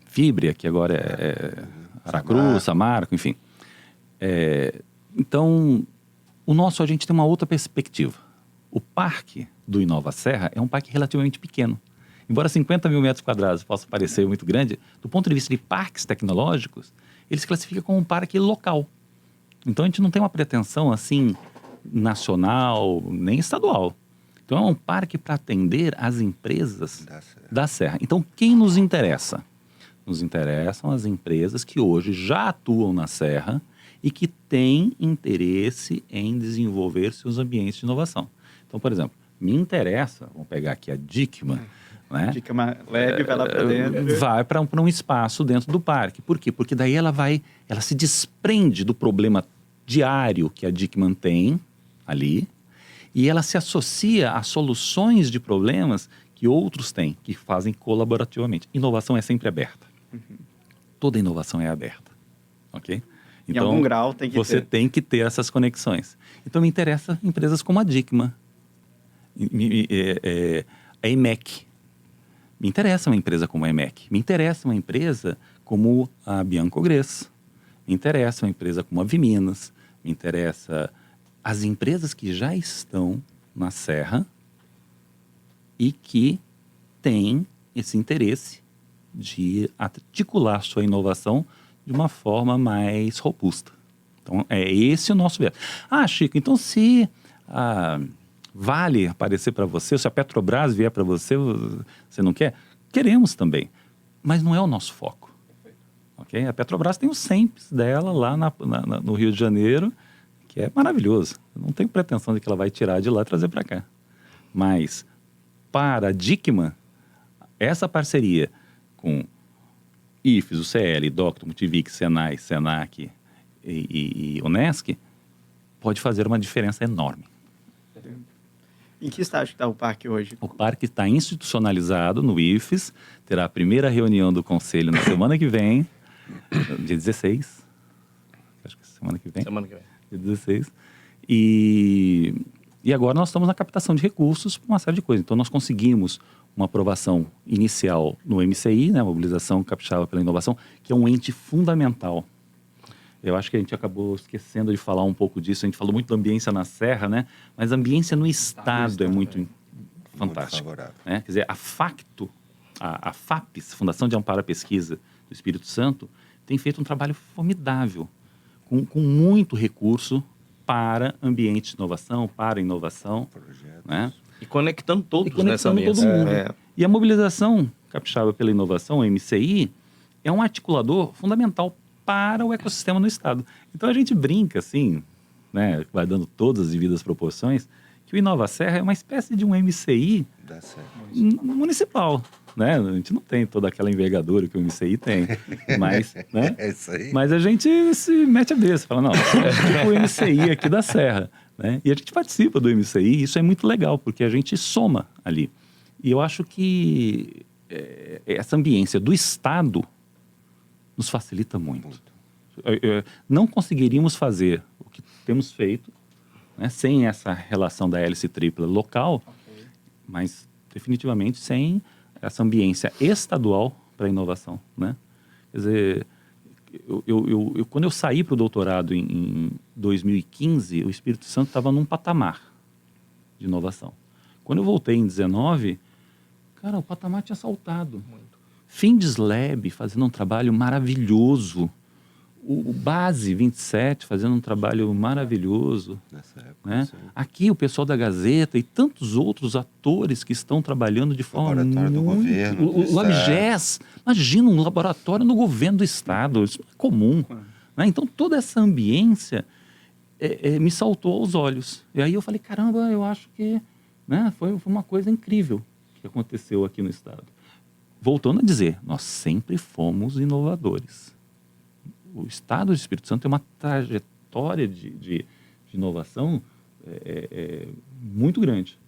Fibria, que agora é Aracruz, Samarco, enfim. Então, a gente tem uma outra perspectiva. O parque do Inova Serra é um parque relativamente pequeno. Embora 50 mil metros quadrados possa parecer muito grande, do ponto de vista de parques tecnológicos, ele se classifica como um parque local. Então, a gente não tem uma pretensão, assim, nacional, nem estadual. Então, é um parque para atender as empresas da Serra. Então, quem nos interessa? Nos interessam as empresas que hoje já atuam na Serra e que têm interesse em desenvolver seus ambientes de inovação. Então, por exemplo, me interessa, vamos pegar aqui a Dickmann, né? Dickmann leve, vai lá para dentro. Vai para um espaço dentro do parque. Por quê? Porque daí ela se desprende do problema diário que a Dickmann tem ali e ela se associa a soluções de problemas que outros têm, que fazem colaborativamente. Inovação é sempre aberta. Toda inovação é aberta, ok? Em algum grau tem que você ter. tem que ter essas conexões. Então, me interessa empresas como a Dickmann, a EMEC. Me interessa uma empresa como a EMEC. Me interessa uma empresa como a Bianco Gress. Me interessa uma empresa como a Viminas. Me interessa as empresas que já estão na Serra e que têm esse interesse de articular sua inovação de uma forma mais robusta. Então, é esse o nosso viés. Ah, Chico, então se a Vale aparecer para você, se a Petrobras vier para você, você não quer? Queremos também, mas não é o nosso foco. Okay? A Petrobras tem o SEMPS dela lá no Rio de Janeiro, que é maravilhoso. Eu não tenho pretensão de que ela vai tirar de lá e trazer para cá. Mas, para a Dickmann, essa parceria com IFES, UCL, Docto, Multivix, Senai, Senac e Unesc pode fazer uma diferença enorme. Em que estágio está o parque hoje? O parque está institucionalizado no IFES, terá a primeira reunião do conselho na semana que vem, dia 16. Acho que semana que vem. Semana que vem. Dia 16. E agora nós estamos na captação de recursos para uma série de coisas. Então nós conseguimos uma aprovação inicial no MCI, né, Mobilização Capixaba pela Inovação, que é um ente fundamental. Eu acho que a gente acabou esquecendo de falar um pouco disso. A gente falou muito da ambiência na Serra, né? Mas a ambiência no Estado é muito fantástica. Muito favorável. Né? Quer dizer, a FACTO, a FAPES, Fundação de Amparo à Pesquisa do Espírito Santo, tem feito um trabalho formidável, com muito recurso para ambiente de inovação, para inovação. Né? E conectando todos E nessa conectando mesa. todo mundo. E a Mobilização Capixaba pela Inovação, o MCI, é um articulador fundamental para o ecossistema no Estado. Então a gente brinca assim, né, vai dando todas as devidas proporções, que o Inova Serra é uma espécie de um MCI municipal. Né? A gente não tem toda aquela envergadura que o MCI tem, mas, né? É isso aí. Mas a gente se mete a besta, fala, não, é o MCI aqui da Serra. Né? E a gente participa do MCI, e isso é muito legal, porque a gente soma ali. E eu acho que essa ambiência do Estado nos facilita muito. Não conseguiríamos fazer o que temos feito, né, sem essa relação da hélice tripla local, mas definitivamente sem essa ambiência estadual para a inovação. Né? Quer dizer, quando eu saí para o doutorado em 2015, o Espírito Santo estava num patamar de inovação. Quando eu voltei em 2019, cara, o patamar tinha saltado. Findeslab fazendo um trabalho maravilhoso. O Base 27 fazendo um trabalho maravilhoso. Nessa época, Né? sim. Aqui o pessoal da Gazeta e tantos outros atores que estão trabalhando de forma Laboratório do muito... governo, do O Estado. Abges, imagina um laboratório no governo do Estado, isso não é comum. Né? Então toda essa ambiência me saltou aos olhos. E aí eu falei, caramba, eu acho que, né, foi uma coisa incrível que aconteceu aqui no Estado. Voltando a dizer, nós sempre fomos inovadores. O Estado do Espírito Santo tem uma trajetória de inovação muito grande.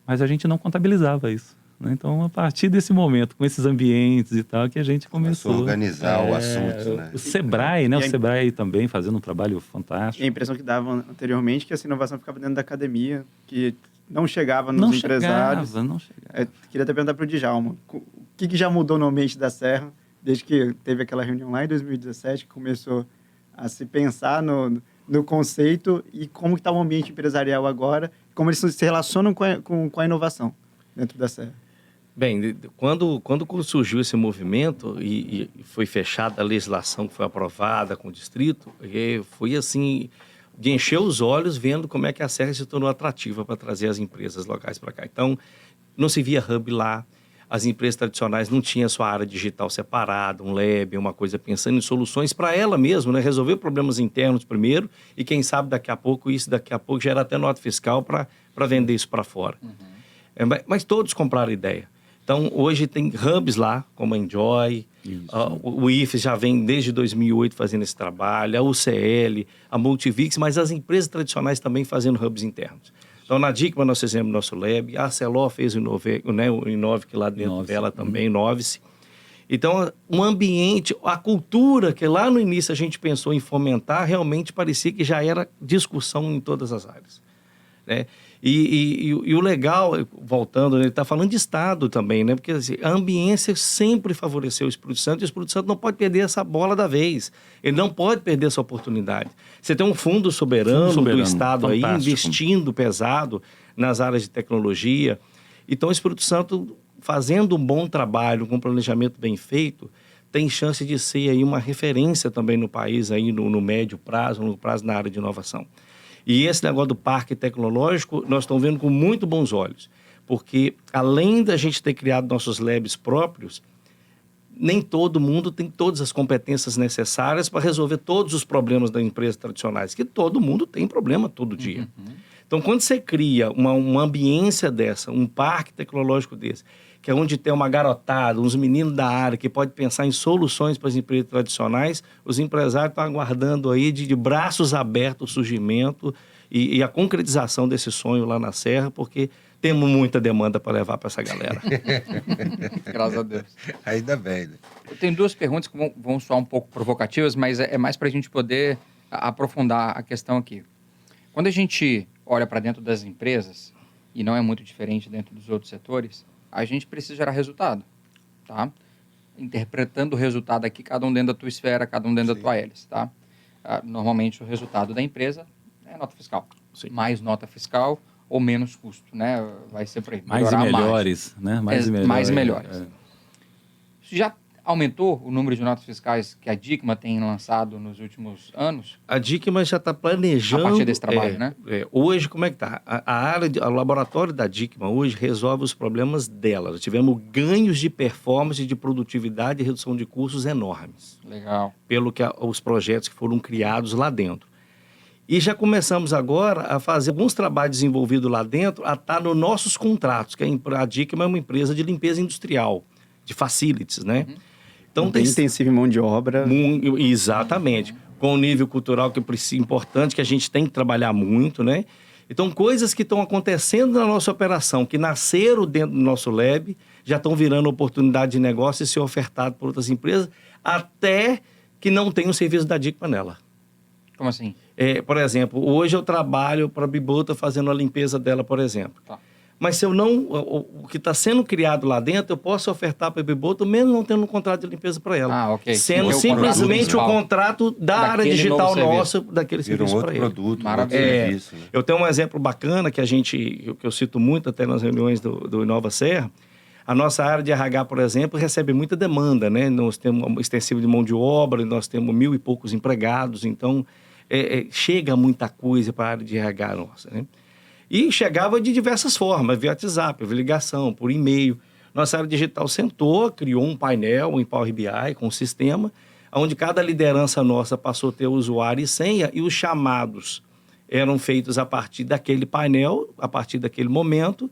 Mas a gente não contabilizava isso. Né? Então, a partir desse momento, com esses ambientes e tal, que a gente começou a organizar o assunto. Né? O Sebrae, né? O Sebrae também fazendo um trabalho fantástico. E a impressão que davam anteriormente que essa inovação ficava dentro da academia, que não chegava nos empresários. Não chegava. Queria até perguntar para o Djalma, o que já mudou no ambiente da Serra, desde que teve aquela reunião lá em 2017, que começou a se pensar no conceito e como está o ambiente empresarial agora, como eles se relacionam com a inovação dentro da Serra. Bem, quando surgiu esse movimento e foi fechada a legislação que foi aprovada com o distrito, foi assim, de encher os olhos vendo como é que a Serra se tornou atrativa para trazer as empresas locais para cá. Então, não se via hub lá, as empresas tradicionais não tinham sua área digital separada, um lab, uma coisa pensando em soluções para ela mesma, né? Resolver problemas internos primeiro e quem sabe daqui a pouco gera até nota fiscal para vender isso para fora. Mas todos compraram a ideia. Então, hoje tem hubs lá, como a Enjoy, o IFES já vem desde 2008 fazendo esse trabalho, a UCL, a Multivix, mas as empresas tradicionais também fazendo hubs internos. Então, na Dickmann nós fizemos nosso lab, a Arcelor fez o Inove, que lá dentro dela também, Inovice. Então, um ambiente, a cultura que lá no início a gente pensou em fomentar, realmente parecia que já era discussão em todas as áreas. Né? E o legal, voltando, ele está falando de Estado também, né? Porque assim, a ambiência sempre favoreceu o Espírito Santo e o Espírito Santo não pode perder essa bola da vez. Ele não pode perder essa oportunidade. Você tem um fundo soberano do Estado aí, investindo pesado nas áreas de tecnologia. Então, o Espírito Santo, fazendo um bom trabalho, com um planejamento bem feito, tem chance de ser aí uma referência também no país, aí no médio prazo, no prazo na área de inovação. E esse negócio do parque tecnológico, nós estamos vendo com muito bons olhos. Porque, além da gente ter criado nossos labs próprios, nem todo mundo tem todas as competências necessárias para resolver todos os problemas das empresas tradicionais, que todo mundo tem problema todo dia. Então, quando você cria uma ambiência dessa, um parque tecnológico desse, que é onde tem uma garotada, uns meninos da área que pode pensar em soluções para as empresas tradicionais, os empresários estão aguardando aí de braços abertos o surgimento e a concretização desse sonho lá na Serra, porque temos muita demanda para levar para essa galera. Graças a Deus. Ainda bem, né? Eu tenho duas perguntas que vão soar um pouco provocativas, mas é mais para a gente poder aprofundar a questão aqui. Quando a gente olha para dentro das empresas, e não é muito diferente dentro dos outros setores, a gente precisa gerar resultado, tá? Interpretando o resultado aqui, cada um dentro da tua esfera, cada um dentro da tua hélice, tá? Normalmente o resultado da empresa é nota fiscal. Sim. Mais nota fiscal ou menos custo, né? Vai ser por aí. Mais e melhores, né? Mais e melhores. Isso já aumentou o número de notas fiscais que a DICMA tem lançado nos últimos anos? A DICMA já está planejando... A partir desse trabalho, né? Hoje, como é que está? O laboratório da DICMA hoje resolve os problemas dela. Nós tivemos ganhos de performance, de produtividade e redução de custos enormes. Legal. Pelo que os projetos que foram criados lá dentro. E já começamos agora a fazer alguns trabalhos desenvolvidos lá dentro, a estar nos nossos contratos, que a DICMA é uma empresa de limpeza industrial, de facilities, né? Então, bem intensivo em mão de obra. Exatamente. Com o nível cultural que é importante, que a gente tem que trabalhar muito, né? Então, coisas que estão acontecendo na nossa operação, que nasceram dentro do nosso lab, já estão virando oportunidade de negócio e ser ofertado por outras empresas, até que não tem um serviço da DICMA nela. Como assim? Por exemplo, hoje eu trabalho para a Bibota fazendo a limpeza dela, por exemplo. Tá. Mas se eu não... O que está sendo criado lá dentro, eu posso ofertar para a Bibota, mesmo não tendo um contrato de limpeza para ela. Ok. Sendo simplesmente o contrato da área digital nossa, daquele serviço para ele. Produto, maravilha. serviço, né? Eu tenho um exemplo bacana que eu cito muito até nas reuniões do Inova Serra. A nossa área de RH, por exemplo, recebe muita demanda, né? Nós temos um extensivo de mão de obra, nós temos 1.000 e poucos empregados, então chega muita coisa para a área de RH nossa, né? E chegava de diversas formas, via WhatsApp, via ligação, por e-mail. Nossa área digital sentou, criou um painel em Power BI com um sistema, onde cada liderança nossa passou a ter usuário e senha, e os chamados eram feitos a partir daquele painel, a partir daquele momento,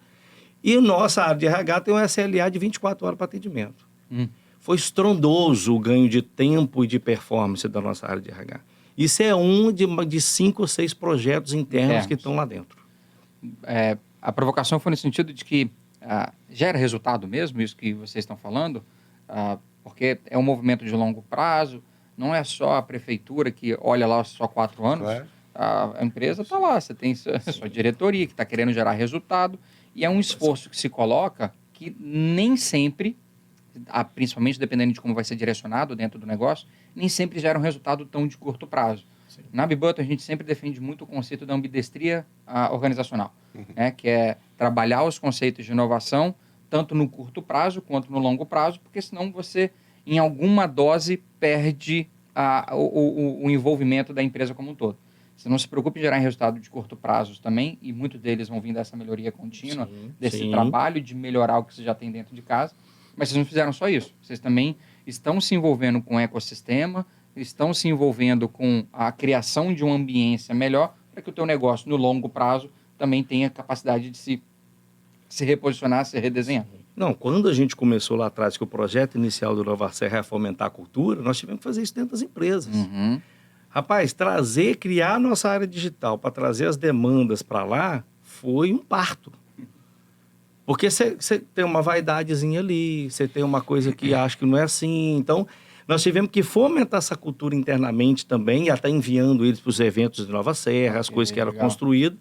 e nossa área de RH tem um SLA de 24 horas para atendimento. Foi estrondoso o ganho de tempo e de performance da nossa área de RH. Isso é um de 5 ou 6 projetos internos que estão lá dentro. A provocação foi no sentido de que gera resultado mesmo, isso que vocês estão falando, porque é um movimento de longo prazo, não é só a prefeitura que olha lá só 4 anos, Claro. A empresa está lá, você tem sua diretoria que está querendo gerar resultado, e é um esforço que se coloca que nem sempre, principalmente dependendo de como vai ser direcionado dentro do negócio, nem sempre gera um resultado tão de curto prazo. Sim. Na Bibota, a gente sempre defende muito o conceito da ambidestria organizacional, né, que é trabalhar os conceitos de inovação tanto no curto prazo quanto no longo prazo, porque senão você, em alguma dose, perde o envolvimento da empresa como um todo. Você não se preocupe em gerar resultado de curto prazo também, e muitos deles vão vir dessa melhoria contínua, desse trabalho de melhorar o que você já tem dentro de casa. Mas vocês não fizeram só isso. Vocês também estão se envolvendo com o ecossistema, estão se envolvendo com a criação de uma ambiência melhor para que o teu negócio, no longo prazo, também tenha capacidade de se reposicionar, se redesenhar. Não, quando a gente começou lá atrás, que o projeto inicial do Inova Serra é fomentar a cultura, nós tivemos que fazer isso dentro das empresas. Rapaz, criar a nossa área digital para trazer as demandas para lá foi um parto. Porque você tem uma vaidadezinha ali, você tem uma coisa que acha que não é assim. Então, nós tivemos que fomentar essa cultura internamente também, e até enviando eles para os eventos de Nova Serra, as coisas que eram construídas.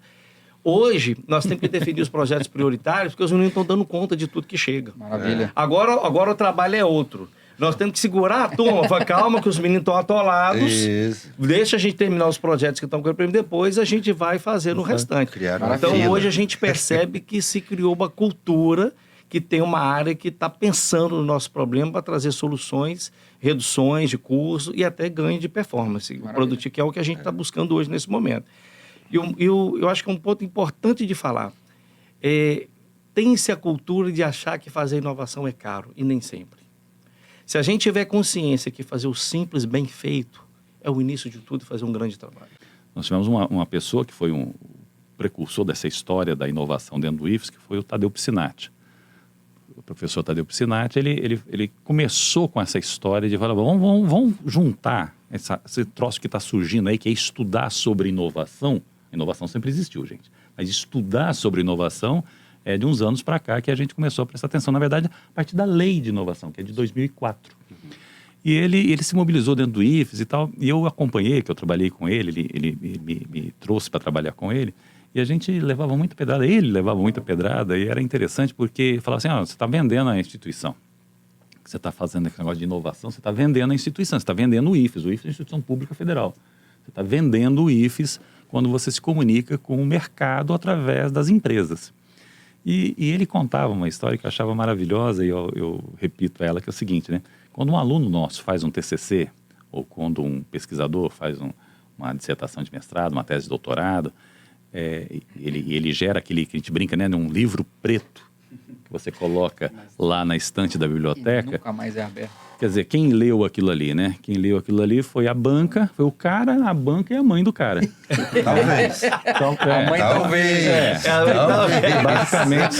Hoje, nós temos que definir os projetos prioritários, porque os meninos estão dando conta de tudo que chega. Maravilha. Agora o trabalho é outro. Nós temos que segurar a turma, fala, calma que os meninos estão atolados, deixa a gente terminar os projetos que estão com ele, depois a gente vai fazer no restante. Então, hoje a gente percebe que se criou uma cultura que tem uma área que está pensando no nosso problema para trazer soluções, reduções de custo e até ganho de performance. O produtivo, que é o que a gente está buscando hoje nesse momento. E eu acho que é um ponto importante de falar. Tem-se a cultura de achar que fazer inovação é caro, e nem sempre. Se a gente tiver consciência que fazer o simples bem feito é o início de tudo e fazer um grande trabalho. Nós tivemos uma pessoa que foi um precursor dessa história da inovação dentro do IFES, que foi o Tadeu Piscinati. O professor Tadeu Piscinati, ele começou com essa história de falar, vamos juntar esse troço que está surgindo aí, que é estudar sobre inovação. Inovação sempre existiu, gente. Mas estudar sobre inovação é de uns anos para cá que a gente começou a prestar atenção. Na verdade, a partir da lei de inovação, que é de 2004. E ele se mobilizou dentro do IFES e tal. E eu acompanhei, que eu trabalhei com ele me trouxe para trabalhar com ele. E a gente levava muita pedrada, ele levava muita pedrada, e era interessante porque falava assim, você está vendendo a instituição. Você está fazendo esse negócio de inovação, você está vendendo a instituição, você está vendendo o IFES é a Instituição Pública Federal. Você está vendendo o IFES quando você se comunica com o mercado através das empresas. E ele contava uma história que eu achava maravilhosa, e eu repito ela, que é o seguinte, né? Quando um aluno nosso faz um TCC, ou quando um pesquisador faz uma dissertação de mestrado, uma tese de doutorado, ele gera aquele que a gente brinca, né, num livro preto que você coloca lá na estante da biblioteca. Nunca mais é aberto. Quer dizer, quem leu aquilo ali, né? Quem leu aquilo ali foi a banca, foi o cara, a banca e a mãe do cara. Talvez. Então, A mãe talvez. Basicamente,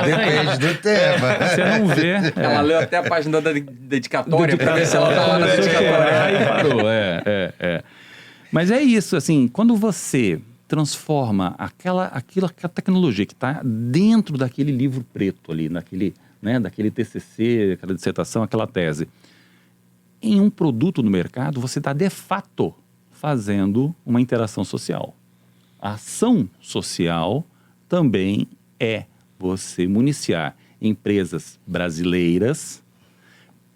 Depende do tema. você não vê. Ela leu até a página da dedicatória para ver se ela tá lá na dedicatória. Aí parou, Mas é isso, assim, quando você transforma aquela tecnologia que está dentro daquele livro preto ali, daquele TCC, aquela dissertação, aquela tese, em um produto no mercado, você está de fato fazendo uma interação social. A ação social também é você municiar empresas brasileiras,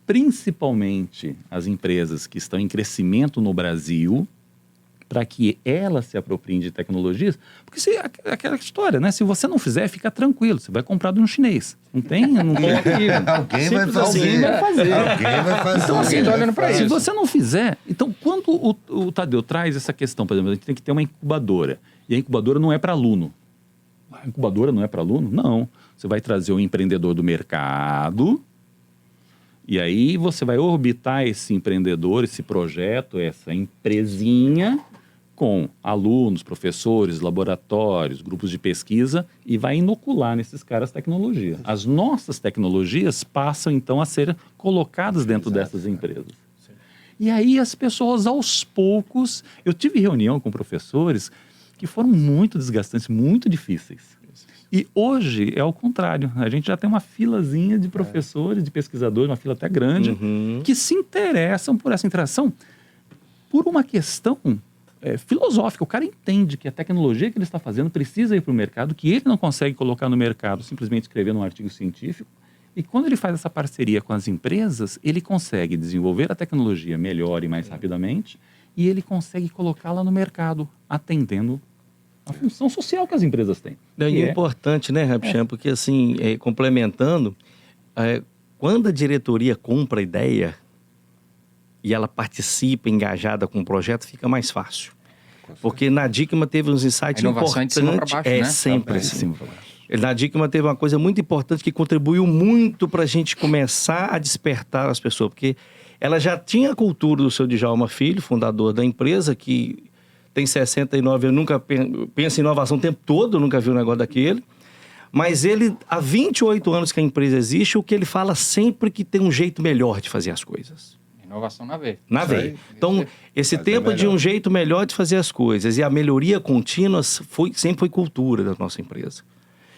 principalmente as empresas que estão em crescimento no Brasil, para que elas se apropriem de tecnologias, porque aquela história, né? Se você não fizer, fica tranquilo, você vai comprar de um chinês. Não tem Alguém vai fazer. Alguém vai fazer. Então, assim, Alguém tá olhando pra se isso. você não fizer... Então, quando o Tadeu traz essa questão, por exemplo, a gente tem que ter uma incubadora, e a incubadora não é para aluno. A incubadora não é para aluno? Não. Você vai trazer um empreendedor do mercado, e aí você vai orbitar esse empreendedor, esse projeto, essa empresinha, com alunos, professores, laboratórios, grupos de pesquisa, e vai inocular nesses caras tecnologia. As nossas tecnologias passam, então, a ser colocadas dentro dessas empresas. Sim. E aí as pessoas, aos poucos... Eu tive reunião com professores que foram muito desgastantes, muito difíceis. E hoje é o contrário. A gente já tem uma filazinha de professores, de pesquisadores, uma fila até grande, que se interessam por essa interação por uma questão filosófica. O cara entende que a tecnologia que ele está fazendo precisa ir para o mercado, que ele não consegue colocar no mercado simplesmente escrevendo um artigo científico. E quando ele faz essa parceria com as empresas, ele consegue desenvolver a tecnologia melhor e mais rapidamente, e ele consegue colocá-la no mercado, atendendo a função social que as empresas têm. É importante, né, Rabichan? Porque, assim, complementando, quando a diretoria compra a ideia e ela participa, engajada com o projeto, fica mais fácil. Porque na Dicma teve uns insights importantes. De cima para baixo, né? Sempre assim. Na Dicma teve uma coisa muito importante que contribuiu muito para a gente começar a despertar as pessoas. Porque ela já tinha a cultura do seu Djalma Filho, fundador da empresa, que tem 69 anos, nunca pensa em inovação o tempo todo, nunca viu um negócio daquele. Mas ele, há 28 anos que a empresa existe, o que ele fala sempre que tem um jeito melhor de fazer as coisas. Inovação na veia. Na veia. Então, esse tempo de um jeito melhor de fazer as coisas e a melhoria contínua sempre foi cultura da nossa empresa.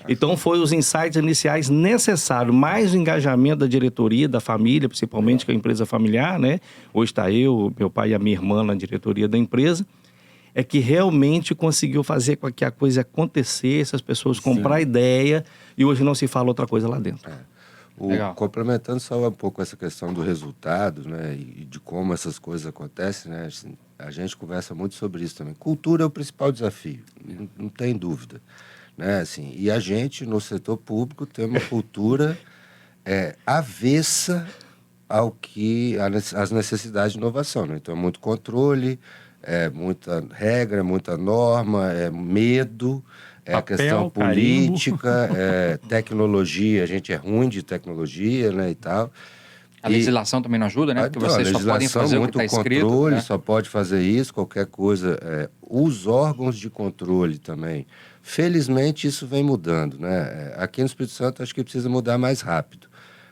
Então, foi os insights iniciais necessários, mais o engajamento da diretoria, da família, principalmente, que é a empresa familiar, né? Hoje está eu, meu pai e a minha irmã na diretoria da empresa, é que realmente conseguiu fazer com que a coisa acontecesse, as pessoas comprar ideia, e hoje não se fala outra coisa lá dentro. Complementando só um pouco essa questão do resultado, né, e de como essas coisas acontecem, né, assim, a gente conversa muito sobre isso também. Cultura é o principal desafio, não tem dúvida, né, assim, e a gente, no setor público, tem uma cultura avessa ao que as necessidades de inovação, né? Então, é muito controle, muita regra, muita norma, medo, a questão política, tecnologia, a gente é ruim de tecnologia, né, e tal. A legislação também não ajuda, né? Porque Então, vocês a só podem fazer o que muito está escrito. controle, Né? só pode fazer isso, qualquer coisa. Os órgãos de controle também. Felizmente, isso vem mudando, né? Aqui no Espírito Santo, acho que precisa mudar mais rápido.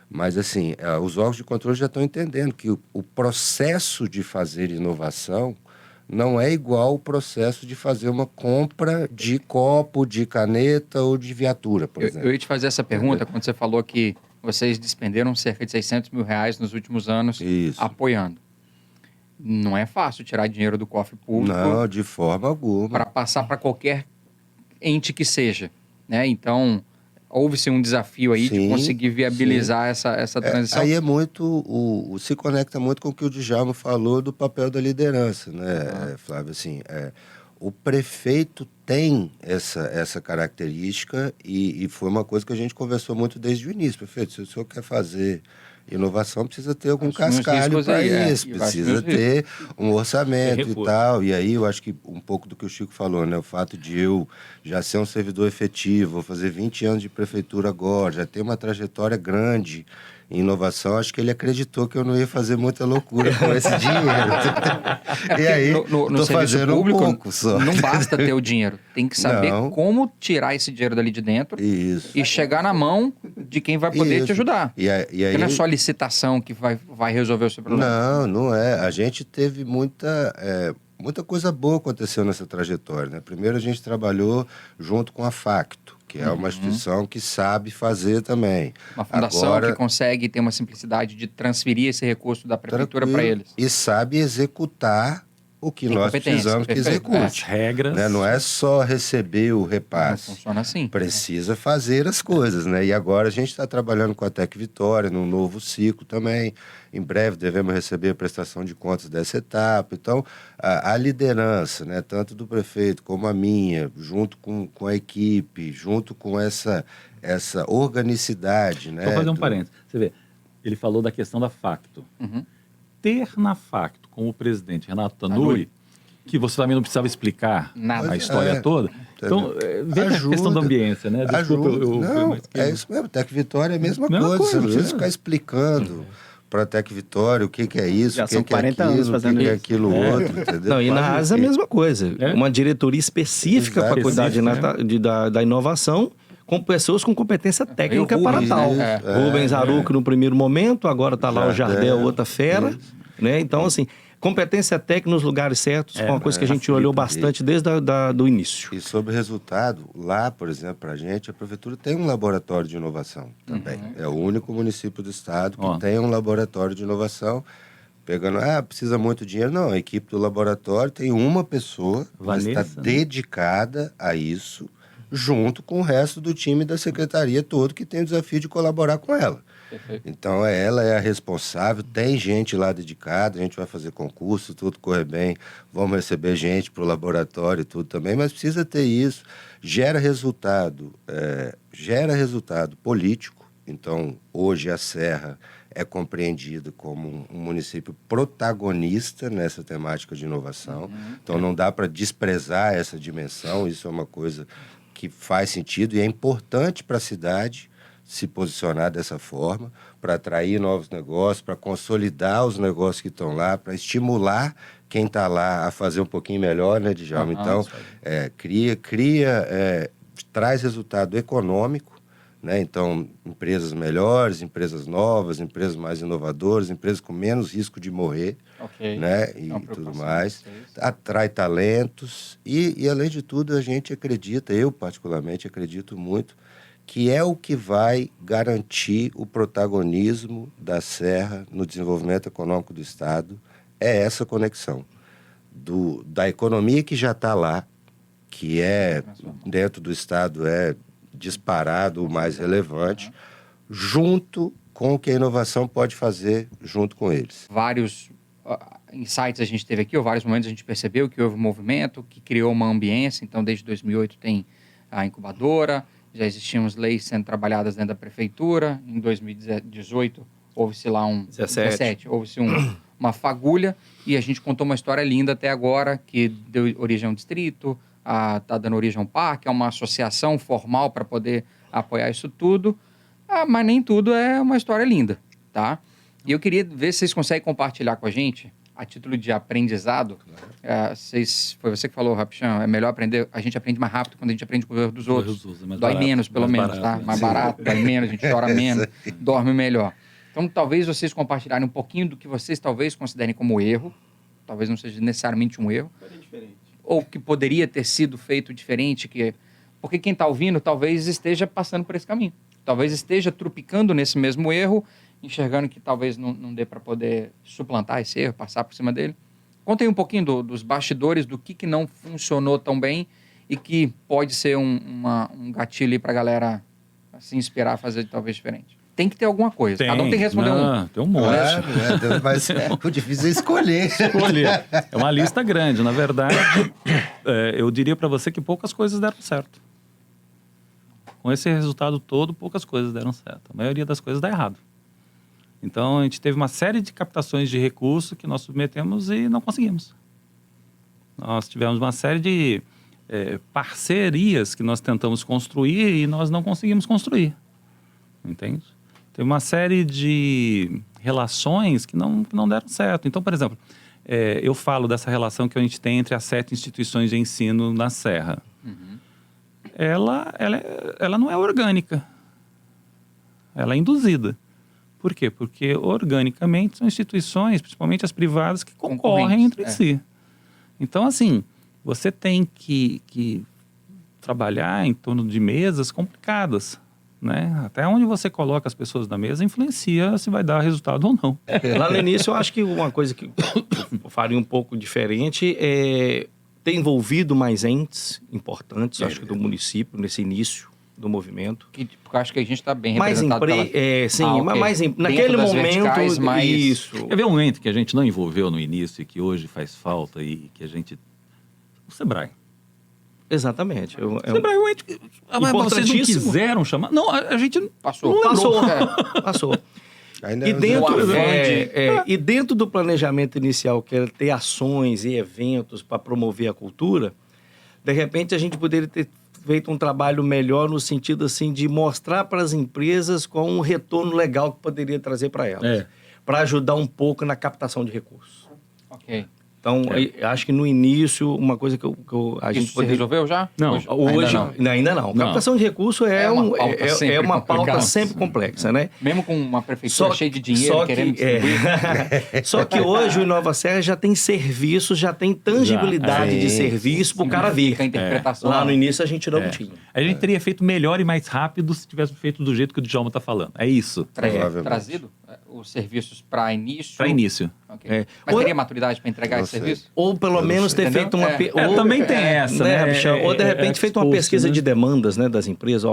Mas, assim, os órgãos de controle já estão entendendo que o processo de fazer inovação não é igual o processo de fazer uma compra de copo, de caneta ou de viatura, por exemplo. Eu ia te fazer essa pergunta quando você falou que vocês despenderam cerca de R$600 mil nos últimos anos apoiando. Não é fácil tirar dinheiro do cofre público. Não, de forma alguma. Para passar para qualquer ente que seja, né? Então, houve-se um desafio aí de conseguir viabilizar essa transição. Aí é muito, se conecta muito com o que o Djalma falou do papel da liderança, né, Flávio? Assim, o prefeito tem essa característica e foi uma coisa que a gente conversou muito desde o início. Prefeito, se o senhor quer fazer inovação, precisa ter algum cascalho para isso, precisa ter um orçamento e tal. E aí eu acho que um pouco do que o Chico falou, né? O fato de eu já ser um servidor efetivo, vou fazer 20 anos de prefeitura agora, já ter uma trajetória grande em inovação, acho que ele acreditou que eu não ia fazer muita loucura com esse dinheiro. E aí, no serviço público, um pouco só. não basta ter o dinheiro, tem que saber como tirar esse dinheiro dali de dentro e chegar na mão de quem vai poder te ajudar. E aí, porque não é só a licitação que vai resolver o seu Não, problema. não é. A gente teve muita coisa boa aconteceu nessa trajetória, né? Primeiro, a gente trabalhou junto com a Facto, que é uma instituição que sabe fazer também. Uma fundação que consegue ter uma simplicidade de transferir esse recurso da prefeitura para eles. E sabe executar o que nós precisamos que execute. As regras. Né? Não é só receber o repasse. Não funciona assim. Precisa fazer as coisas, né? E agora a gente está trabalhando com a Tec Vitória, num novo ciclo também. Em breve devemos receber a prestação de contas dessa etapa. Então, a liderança, né, tanto do prefeito como a minha, junto com a equipe, junto com essa organicidade, né? Vou fazer um parênteses. Você vê, ele falou da questão da Facto. Ter na Facto como presidente Renato Tanuri, que você também não precisava explicar a história toda. Então, veja a questão da ambiência, né? Desculpa, não, é isso mesmo. Tec Vitória é a mesma coisa. Você não precisa ficar explicando para a Tec Vitória o que é isso, já o que são é 40 aquilo, anos fazendo o que é isso. aquilo outro, entendeu? Não, e na ASA é a mesma coisa. Uma diretoria específica para cuidar da inovação, com pessoas com competência técnica para tal. Rubens Aruco no primeiro momento, agora está lá o Jardel, outra fera. Né? Então, assim, competência técnica nos lugares certos foi uma coisa que a gente olhou bastante desde do início. E sobre resultado, lá, por exemplo, para a gente, a prefeitura tem um laboratório de inovação também. É o único município do estado que tem um laboratório de inovação. Pegando, precisa muito dinheiro. Não, a equipe do laboratório tem uma pessoa que está dedicada a isso, junto com o resto do time da secretaria todo, que tem o desafio de colaborar com ela. Então, ela é a responsável, tem gente lá dedicada, a gente vai fazer concurso, tudo corre bem, vamos receber gente para o laboratório e tudo também, mas precisa ter isso. Gera resultado político. Então, hoje a Serra é compreendida como um município protagonista nessa temática de inovação. Então, não dá para desprezar essa dimensão, isso é uma coisa que faz sentido e é importante para a cidade se posicionar dessa forma, para atrair novos negócios, para consolidar os negócios que estão lá, para estimular quem está lá a fazer um pouquinho melhor, né, Djalma? Então, traz resultado econômico, né? Então, empresas melhores, empresas novas, empresas mais inovadoras, empresas com menos risco de morrer, né? E tudo mais. Atrai talentos e, além de tudo, a gente acredita, eu particularmente acredito muito, que é o que vai garantir o protagonismo da Serra no desenvolvimento econômico do Estado, é essa conexão da economia que já está lá, que dentro do Estado é disparado o mais relevante, junto com o que a inovação pode fazer junto com eles. Vários insights a gente teve aqui, ou vários momentos a gente percebeu que houve um movimento que criou uma ambiência. Então, desde 2008 tem a incubadora, já existiam leis sendo trabalhadas dentro da prefeitura. Em 2018 houve-se lá 17 houve-se uma fagulha, e a gente contou uma história linda até agora, que deu origem a um distrito, está dando origem a um parque, a uma associação formal para poder apoiar isso tudo, mas nem tudo é uma história linda, tá? E eu queria ver se vocês conseguem compartilhar com a gente, a título de aprendizado. Foi você que falou, Rapichão, é melhor aprender, a gente aprende mais rápido quando a gente aprende com o erro dos outros. Dói menos, pelo menos, tá? Mais barato, dói menos, a gente chora menos, dorme melhor. Então, talvez vocês compartilharem um pouquinho do que vocês talvez considerem como erro, talvez não seja necessariamente um erro, ou que poderia ter sido feito diferente, porque quem está ouvindo talvez esteja passando por esse caminho. Talvez esteja trupicando nesse mesmo erro, enxergando que talvez não dê para poder suplantar esse erro, passar por cima dele. Contem um pouquinho dos bastidores, do que não funcionou tão bem e que pode ser um gatilho para a galera se inspirar a fazer talvez diferente. Tem que ter alguma coisa. Cada um tem que responder Tem um monte. Claro, mas o difícil é escolher. É uma lista grande. Na verdade, eu diria para você que poucas coisas deram certo. Com esse resultado todo, poucas coisas deram certo. A maioria das coisas dá errado. Então, a gente teve uma série de captações de recursos que nós submetemos e não conseguimos. Nós tivemos uma série de parcerias que nós tentamos construir e nós não conseguimos construir. Entende? Teve uma série de relações que não deram certo. Então, por exemplo, eu falo dessa relação que a gente tem entre as 7 instituições de ensino na Serra. Uhum. Ela não é orgânica. Ela é induzida. Por quê? Porque organicamente são instituições, principalmente as privadas, que concorrem entre si. Então, assim, você tem que trabalhar em torno de mesas complicadas, né? Até onde você coloca as pessoas na mesa influencia se vai dar resultado ou não. Lá no início, eu acho que uma coisa que eu faria um pouco diferente é ter envolvido mais entes importantes, acho que do município, nesse início do movimento. Porque eu acho que a gente está bem representado. Naquele momento, isso. Quer ver um ente que a gente não envolveu no início e que hoje faz falta e que a gente... O Sebrae. Exatamente. O Sebrae é um ente... Mas vocês não quiseram chamar? Não, a gente... Passou. E dentro do planejamento inicial, que era ter ações e eventos para promover a cultura, de repente a gente poderia ter feito um trabalho melhor no sentido assim de mostrar para as empresas com um retorno legal que poderia trazer para elas, para ajudar um pouco na captação de recursos. Ok. Então, acho que no início, uma coisa que a gente poderia... resolveu já? Não. Hoje, ainda não. Captação de recursos é uma pauta sempre complexa, né? Mesmo com uma prefeitura cheia de dinheiro, querendo distribuir. Só que hoje o Inova Serra já tem serviços, já tem tangibilidade de serviço para o cara ver. Lá no início a gente não tinha. A gente teria feito melhor e mais rápido se tivesse feito do jeito que o Djalma está falando. É isso. Trazido os serviços para início? Para início. Okay. Mas teria maturidade para entregar esse serviço? Ou pelo menos ter feito uma... também tem essa, né? Ou de repente feito uma pesquisa de demandas, né, das empresas.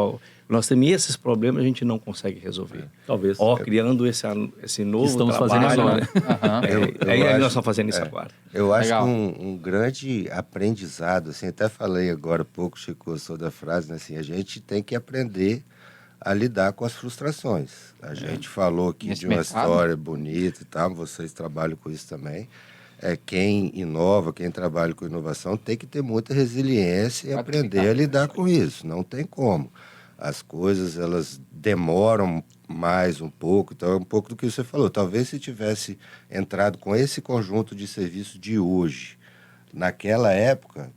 Nós temos esses problemas, a gente não consegue resolver. Talvez. Criando esse novo estamos trabalho. Fazendo agora. Nós estamos fazendo isso agora. Eu acho que um grande aprendizado, assim, até falei agora há pouco, Chico, sou da frase, né, assim, a gente tem que aprender a lidar com as frustrações. A gente falou aqui de uma história bonita e tal, vocês trabalham com isso também. Quem inova, quem trabalha com inovação, tem que ter muita resiliência e aprender a lidar com isso. Não tem como. As coisas, elas demoram mais um pouco. Então, é um pouco do que você falou. Talvez se tivesse entrado com esse conjunto de serviços de hoje, naquela época,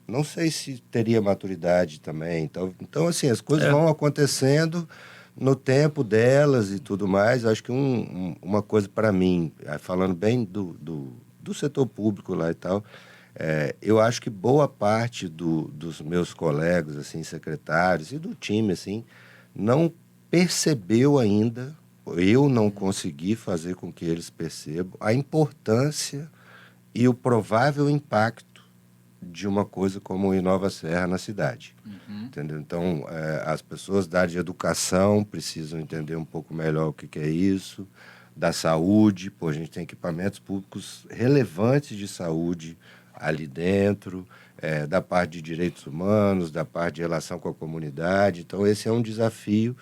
não sei se teria maturidade também. Então assim, as coisas vão acontecendo no tempo delas e tudo mais. Acho que uma coisa para mim, falando bem do setor público lá e tal, eu acho que boa parte dos meus colegas, assim, secretários e do time, assim, não percebeu ainda, eu não consegui fazer com que eles percebam a importância e o provável impacto de uma coisa como o Inova Serra na cidade. Entendeu? Então, as pessoas da área de educação precisam entender um pouco melhor o que é isso, da saúde, a gente tem equipamentos públicos relevantes de saúde ali dentro, da parte de direitos humanos, da parte de relação com a comunidade. Então, esse é um desafio.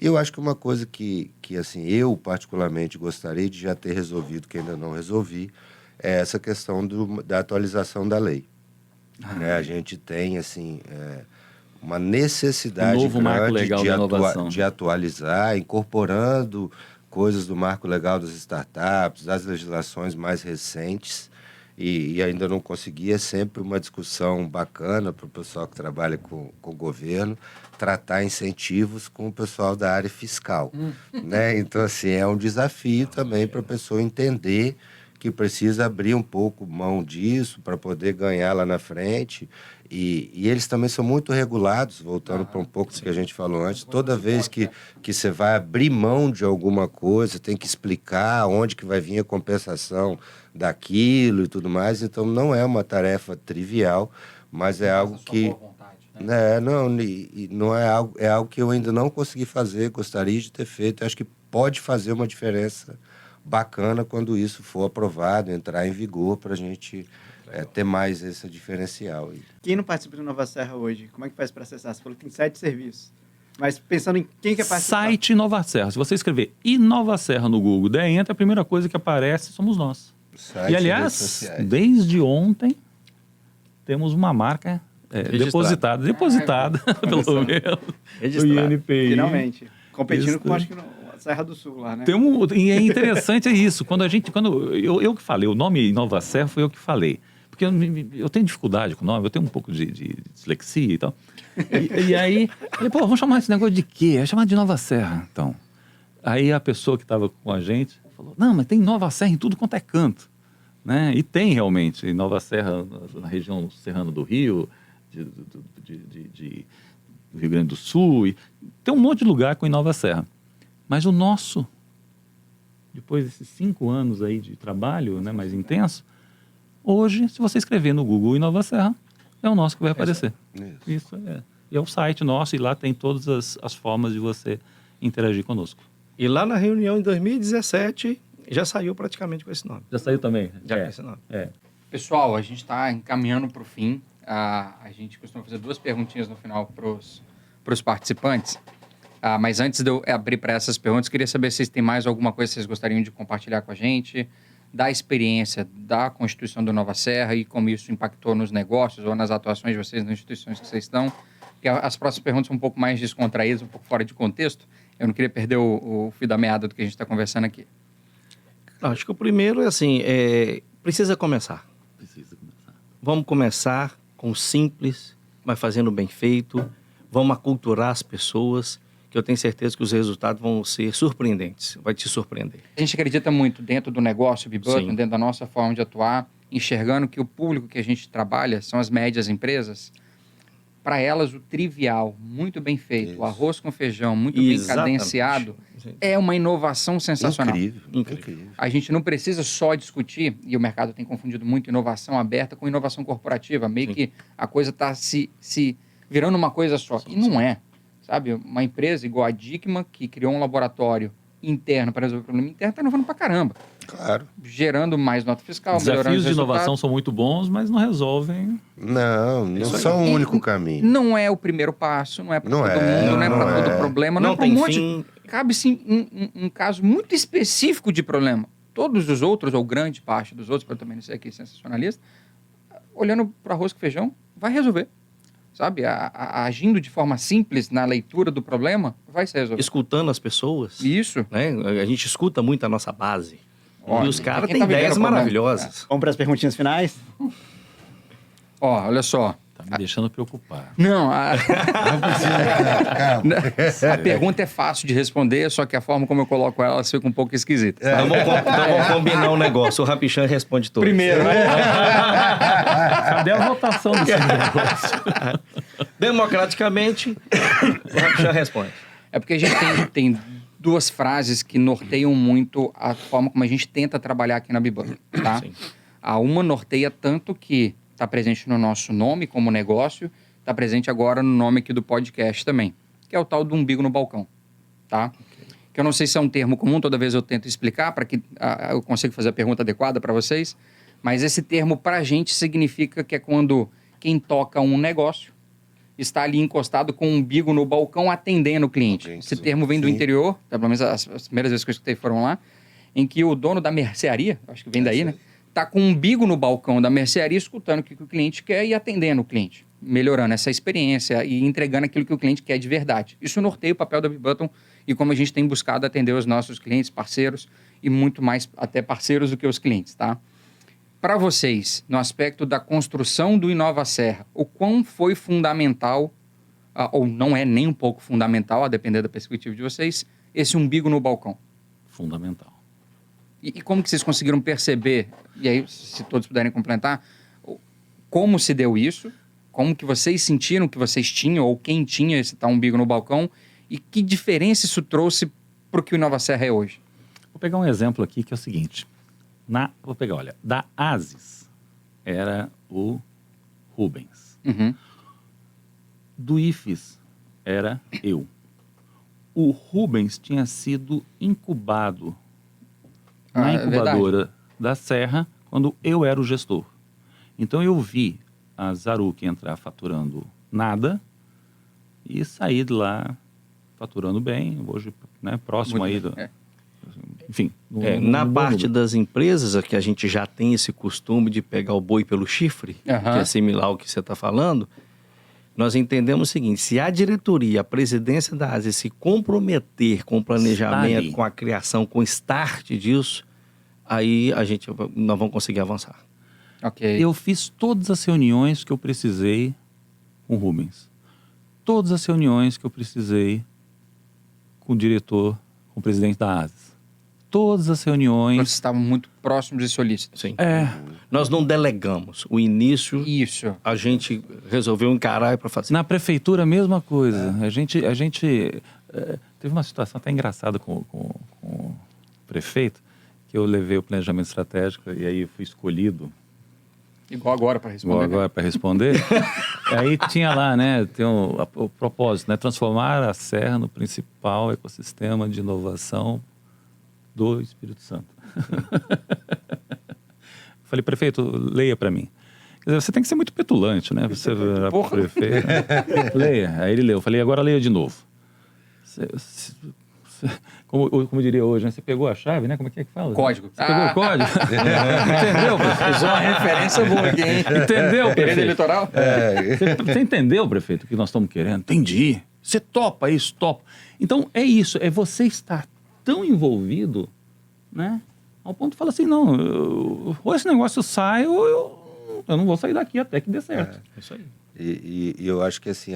E eu acho que uma coisa que assim, eu particularmente gostaria de já ter resolvido, que ainda não resolvi, é essa questão da atualização da lei. A gente tem, assim, uma necessidade novo marco legal de atualizar, incorporando coisas do marco legal das startups, das legislações mais recentes, e ainda não consegui. É sempre uma discussão bacana para o pessoal que trabalha com o governo, tratar incentivos com o pessoal da área fiscal. Né? Então, assim, é um desafio também para a pessoa entender que precisa abrir um pouco mão disso para poder ganhar lá na frente. E eles também são muito regulados, voltando para um pouco do que a gente falou antes. Toda vez que você vai abrir mão de alguma coisa, tem que explicar onde que vai vir a compensação daquilo e tudo mais. Então, não é uma tarefa trivial, mas é algo que... Não é algo que eu ainda não consegui fazer, gostaria de ter feito. Acho que pode fazer uma diferença bacana quando isso for aprovado, entrar em vigor, para a gente ter mais esse diferencial. Quem não participa do Nova Serra hoje, como é que faz para acessar? Você falou que tem 7 serviços. Mas pensando em quem quer participar... Site Nova Serra. Se você escrever Inova Serra no Google, daí entra, a primeira coisa que aparece somos nós. Site, E, aliás, desde ontem, temos uma marca depositada pelo menos, do INPI. Finalmente. Competindo com, acho que, a Serra do Sul lá, né? E é interessante isso. Quando eu que falei, o nome Nova Serra foi eu que falei. Porque eu tenho dificuldade com o nome, eu tenho um pouco de dislexia e tal. E aí, falei, pô, vamos chamar esse negócio de quê? É chamar de Nova Serra, então. Aí a pessoa que estava com a gente falou, não, mas tem Nova Serra em tudo quanto é canto. Né? E tem realmente, em Nova Serra, na região serrana do Rio, do Rio Grande do Sul. Tem um monte de lugar com Nova Serra. Mas o nosso, depois desses 5 anos aí de trabalho, né, mais intenso, hoje, se você escrever no Google Inova Serra, é o nosso que vai aparecer. Isso é. E é o site nosso, e lá tem todas as formas de você interagir conosco. E lá na reunião em 2017, já saiu praticamente com esse nome. Já saiu também? Já com esse nome. Pessoal, a gente está encaminhando para o fim. A gente costuma fazer 2 perguntinhas no final para os participantes. Mas antes de eu abrir para essas perguntas, queria saber se vocês têm mais alguma coisa que vocês gostariam de compartilhar com a gente, da experiência da Constituição do Nova Serra e como isso impactou nos negócios ou nas atuações de vocês, nas instituições que vocês estão. Porque as próximas perguntas são um pouco mais descontraídas, um pouco fora de contexto. Eu não queria perder o fio da meada do que a gente está conversando aqui. Acho que o primeiro é assim, precisa começar. Vamos começar com o simples, mas fazendo bem feito. Vamos aculturar as pessoas, que eu tenho certeza que os resultados vão ser surpreendentes. Vai te surpreender. A gente acredita muito dentro do negócio, B-Button, dentro da nossa forma de atuar, enxergando que o público que a gente trabalha são as médias empresas. Para elas, o trivial, muito bem feito, o arroz com feijão, muito bem cadenciado, é uma inovação sensacional. Incrível. A gente não precisa só discutir, e o mercado tem confundido muito inovação aberta com inovação corporativa, meio que a coisa está se virando uma coisa só. E não é, sabe? Uma empresa igual a Dickmann, que criou um laboratório interno para resolver o problema interno, está inovando para caramba. Claro. Gerando mais nota fiscal, melhorando os Desafios de resultados. inovação são muito bons, mas não resolvem. Não são o único caminho. Não é o primeiro passo, não é para todo mundo, não é para todo problema, não é para um tem monte. fim. Cabe sim um caso muito específico de problema. Todos os outros, ou grande parte dos outros, para eu também não ser aqui sensacionalista, olhando para arroz com feijão, vai resolver. Sabe? Agindo de forma simples na leitura do problema, vai ser resolvido. Escutando as pessoas. Isso. Né? A gente escuta muito a nossa base. Olha, e os caras quem têm tá vivendo ideias o problema? maravilhosas. Vamos para as perguntinhas finais? Ó, olha só. Tá me deixando preocupado. Não, Calma. a pergunta é fácil de responder, só que a forma como eu coloco ela fica um pouco esquisita. Então vamos combinar um negócio. O Rapichan responde tudo. Primeiro, né? Cadê a votação desse negócio? Democraticamente, o Rapichan responde. É porque a gente tem 2 frases que norteiam muito a forma como a gente tenta trabalhar aqui na B-Button, tá? Sim. A uma norteia tanto que está presente no nosso nome como negócio, está presente agora no nome aqui do podcast também, que é o tal do umbigo no balcão, tá? Que eu não sei se é um termo comum, toda vez eu tento explicar para que eu consiga fazer a pergunta adequada para vocês, mas esse termo para a gente significa que é quando quem toca um negócio está ali encostado com o umbigo no balcão atendendo o cliente. Esse termo vem do interior, tá? Pelo menos as primeiras vezes que eu escutei foram lá, em que o dono da mercearia, acho que vem daí, né? tá com um umbigo no balcão da mercearia, escutando o que o cliente quer e atendendo o cliente, melhorando essa experiência e entregando aquilo que o cliente quer de verdade. Isso norteia o papel da B-Button e como a gente tem buscado atender os nossos clientes, parceiros e muito mais até parceiros do que os clientes, tá? Para vocês, no aspecto da construção do Inova Serra, o quão foi fundamental, ou não é nem um pouco fundamental, a depender da perspectiva de vocês, esse umbigo no balcão? Fundamental. E como que vocês conseguiram perceber, e aí se todos puderem complementar, como se deu isso, como que vocês sentiram que vocês tinham, ou quem tinha esse tal umbigo no balcão, e que diferença isso trouxe para o que o Inova Serra é hoje? Vou pegar um exemplo aqui que é o seguinte. Vou pegar, olha, da Asis era o Rubens. Uhum. Do IFES era eu. O Rubens tinha sido incubado na incubadora da Serra quando eu era o gestor. Então eu vi a Zaruc entrar faturando nada e sair de lá faturando bem. Hoje, né, próximo aí do... Enfim. Na parte das empresas, que a gente já tem esse costume de pegar o boi pelo chifre, que é similar ao que você está falando, nós entendemos o seguinte: se a diretoria, a presidência da ASE se comprometer com o planejamento, com a criação, com o start disso, aí nós vamos conseguir avançar. Okay. Eu fiz todas as reuniões que eu precisei com o Rubens. Todas as reuniões que eu precisei com o diretor, com o presidente da ASE. Todas as reuniões... Vocês estavam muito próximos e solícitos. Sim. Nós não delegamos. O início, isso, a gente resolveu encarar para fazer. Na prefeitura, a mesma coisa. A gente teve uma situação até engraçada com o prefeito, que eu levei o planejamento estratégico e aí fui escolhido. Igual agora para responder. Aí tinha lá, né, tem o propósito, né, transformar a Serra no principal ecossistema de inovação do Espírito Santo. Falei, prefeito, leia para mim. Quer dizer, você tem que ser muito petulante, né? Você virar pro prefeito. Leia. Aí ele leu. Falei, agora leia de novo. Como diria hoje, né? Você pegou a chave, né? Como é que fala? Código. Você pegou o código? Entendeu, prefeito? Fez uma referência boa aqui, hein? Entendeu, prefeito? eleitoral? Você entendeu, prefeito, o que nós estamos querendo? Entendi. Você topa isso, topa. Então, é isso. É você estar tão envolvido, né? Ao ponto de falar assim, não, ou esse negócio sai, ou eu não vou sair daqui até que dê certo. É isso aí. E eu acho que assim,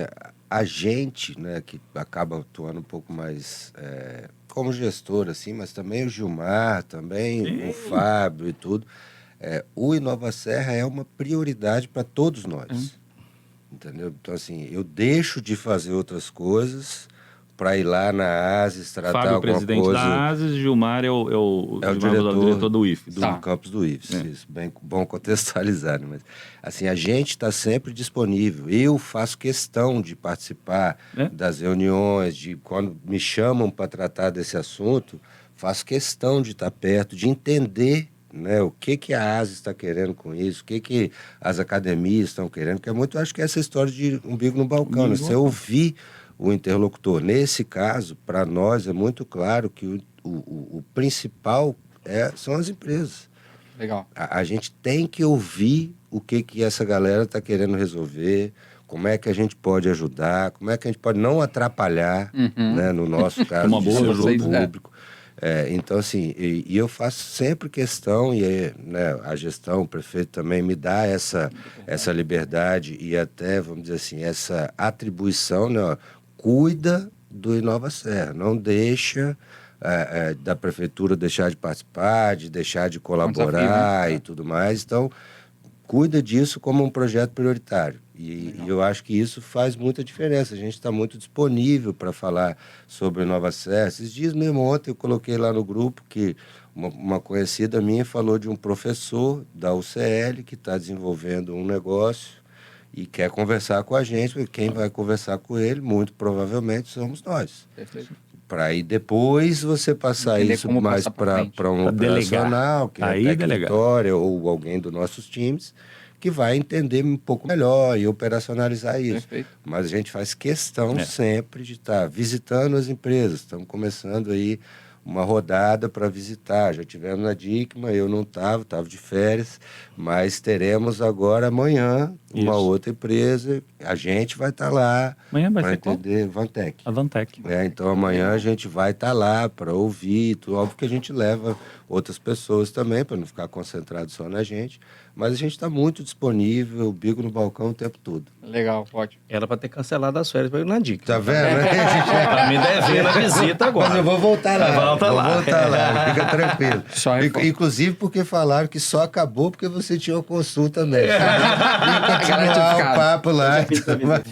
a gente, né, que acaba atuando um pouco mais como gestor, assim, mas também o Gilmar, também o Fábio e tudo, o Inova Serra é uma prioridade para todos nós. Entendeu? Então, assim, eu deixo de fazer outras coisas para ir lá na ASES tratar Fábio, alguma coisa. presidente da ASES, Gilmar é o diretor do IFES. Do campus do IFES. Isso, bem bom contextualizar, né? Mas, assim, a gente está sempre disponível. Eu faço questão de participar das reuniões, de quando me chamam para tratar desse assunto, faço questão de estar perto, de entender, né, o que a ASES está querendo com isso, o que as academias estão querendo, que é muito, acho que é essa história de umbigo no balcão, né? Você ouvir o interlocutor. Nesse caso, para nós, é muito claro que o principal são as empresas. Legal. A gente tem que ouvir o que essa galera está querendo resolver, como é que a gente pode ajudar, como é que a gente pode não atrapalhar, né, no nosso caso, uma boa ajuda público. Então, assim, e eu faço sempre questão, né, a gestão, o prefeito também me dá essa liberdade e até, vamos dizer assim, essa atribuição, né, ó, cuida do Inova Serra, não deixa da prefeitura deixar de participar, de deixar de colaborar e tudo mais. Então, cuida disso como um projeto prioritário. E eu acho que isso faz muita diferença. A gente está muito disponível para falar sobre Inova Serra. Esses dias mesmo, ontem, eu coloquei lá no grupo que uma conhecida minha falou de um professor da UCL que está desenvolvendo um negócio e quer conversar com a gente, porque quem vai conversar com ele, muito provavelmente, somos nós. Para aí depois você passar entender isso mais para um operacional, que é Vitória ou alguém dos nossos times, que vai entender um pouco melhor e operacionalizar isso. Perfeito. Mas a gente faz questão sempre de estar visitando as empresas. Estamos começando aí uma rodada para visitar. Já tivemos na DICMA, eu não estava de férias, mas teremos agora amanhã uma outra empresa. A gente vai estar lá para entender. Vantec. A Vantec. Então amanhã a gente vai estar lá para ouvir. Óbvio que a gente leva outras pessoas também, para não ficar concentrado só na gente. Mas a gente está muito disponível, o bico no balcão o tempo todo. Legal, ótimo. Era para ter cancelado as férias para ir na dica. Tá vendo? Tá me devendo a visita agora. Mas eu vou voltar lá. Volta lá. Vou voltar lá, fica tranquilo. Só Inclusive porque falaram que só acabou porque você tinha uma consulta médica. E continuar o papo lá.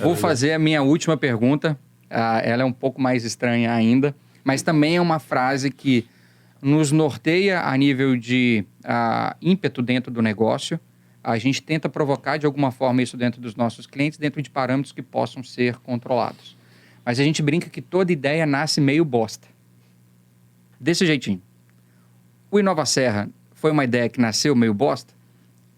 Vou fazer a minha última pergunta. Ela é um pouco mais estranha ainda, mas também é uma frase que nos norteia a nível de ímpeto dentro do negócio. A gente tenta provocar de alguma forma isso dentro dos nossos clientes, dentro de parâmetros que possam ser controlados. Mas a gente brinca que toda ideia nasce meio bosta. Desse jeitinho. O InovaSerra foi uma ideia que nasceu meio bosta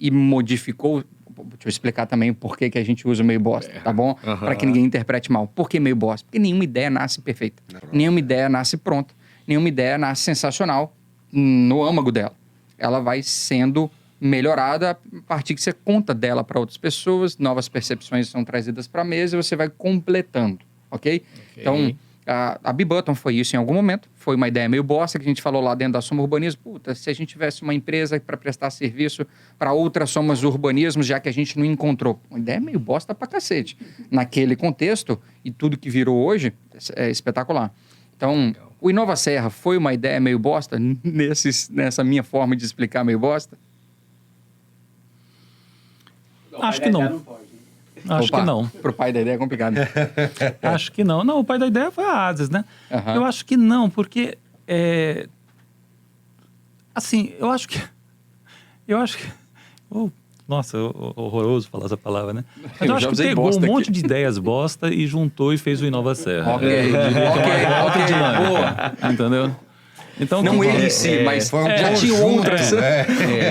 e modificou. Deixa eu explicar também por que a gente usa meio bosta, tá bom? Para que ninguém interprete mal. Por que meio bosta? Porque nenhuma ideia nasce perfeita. Nenhuma ideia nasce pronta. Nenhuma ideia nasce sensacional no âmago dela. Ela vai sendo melhorada a partir que você conta dela para outras pessoas, novas percepções são trazidas para a mesa e você vai completando, ok? Então, a B-Button foi isso em algum momento, foi uma ideia meio bosta que a gente falou lá dentro da Soma Urbanismo. Puta, se a gente tivesse uma empresa para prestar serviço para outras somas urbanismos, já que a gente não encontrou. Uma ideia meio bosta pra cacete. Naquele contexto, e tudo que virou hoje, é espetacular. Então, o InovaSerra foi uma ideia meio bosta, nessa minha forma de explicar meio bosta? Acho que não. Acho que não. Pro pai da ideia é complicado. Acho que não. Não, o pai da ideia foi a Ases, né? Eu acho que não, porque... assim, eu acho que... nossa, horroroso falar essa palavra, né? Mas eu acho que pegou um monte de ideias bosta e juntou e fez o InovaSerra. Ok, boa. Entendeu? Então, não ele em si, mas já tinha outras.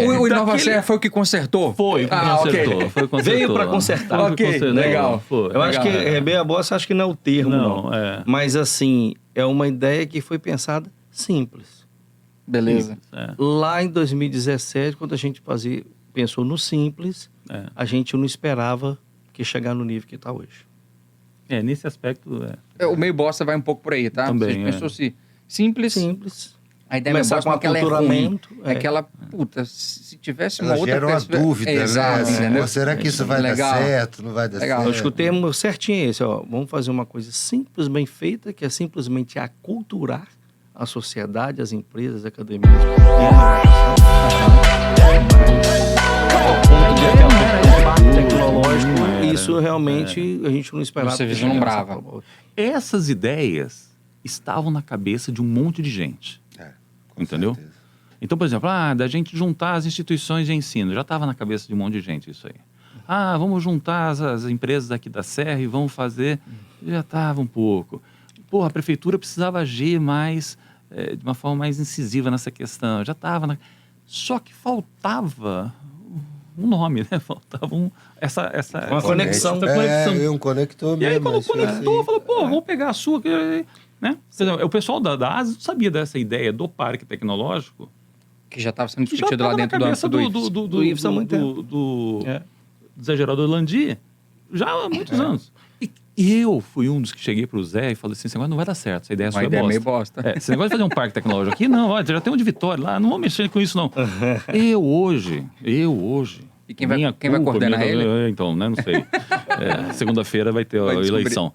O InovaSerra foi o que consertou? Foi o que consertou. Okay. Foi consertou. Veio para consertar. Ok, legal. Eu acho que meia bosta, acho que não é o termo, não. Mas assim, é uma ideia que foi pensada simples. Beleza. Lá em 2017, quando a gente pensou no simples, a gente não esperava que chegar no nível que está hoje. Nesse aspecto... O meio bosta vai um pouco por aí, tá? Também, Você pensou se simples. A ideia meio bosta, com aquela é ruim. Aquela, puta, se tivesse uma outra... Gera uma dúvida, exato, né? Será que isso vai dar certo? Não vai dar certo? Eu acho que o termo certinho é esse, ó. Vamos fazer uma coisa simples, bem feita, que é simplesmente aculturar a sociedade, as empresas, a academia. Tecnológico, isso realmente a gente não esperava. Você vislumbrava. Essas ideias estavam na cabeça de um monte de gente. Entendeu? Certeza. Então, por exemplo, da gente juntar as instituições de ensino, já estava na cabeça de um monte de gente isso aí. Vamos juntar as empresas aqui da Serra e vamos fazer... Já estava um pouco. A prefeitura precisava agir mais, de uma forma mais incisiva nessa questão. Já estava Só que faltava um nome, né? Faltava uma conexão. Um conector mesmo. E aí, quando conectou, falou, vamos pegar a sua... Né? O pessoal da ASIS não sabia dessa ideia do parque tecnológico. Que já estava sendo discutido lá dentro do IFES há muito tempo. Do Zé Geraldo Orlandi, já há muitos anos. E eu fui um dos que cheguei para o Zé e falei assim, esse negócio não vai dar certo, essa ideia sua é bosta. Meio bosta. Esse negócio de fazer um parque tecnológico aqui, não, olha, já tem um de Vitória lá, não vou mexer com isso, não. Eu hoje... E quem vai coordenar ele? Então, né, não sei. Segunda-feira vai ter a eleição.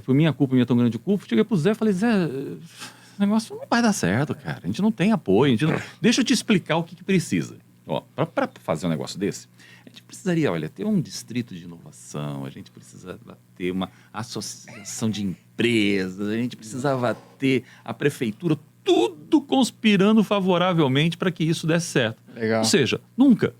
Por minha culpa, minha tão grande culpa, cheguei pro Zé e falei, Zé, esse negócio não vai dar certo, cara. A gente não tem apoio. Deixa eu te explicar o que precisa. Para fazer um negócio desse, a gente precisaria, ter um distrito de inovação, a gente precisa ter uma associação de empresas, a gente precisava ter a prefeitura, tudo conspirando favoravelmente para que isso desse certo. Legal. Ou seja, nunca.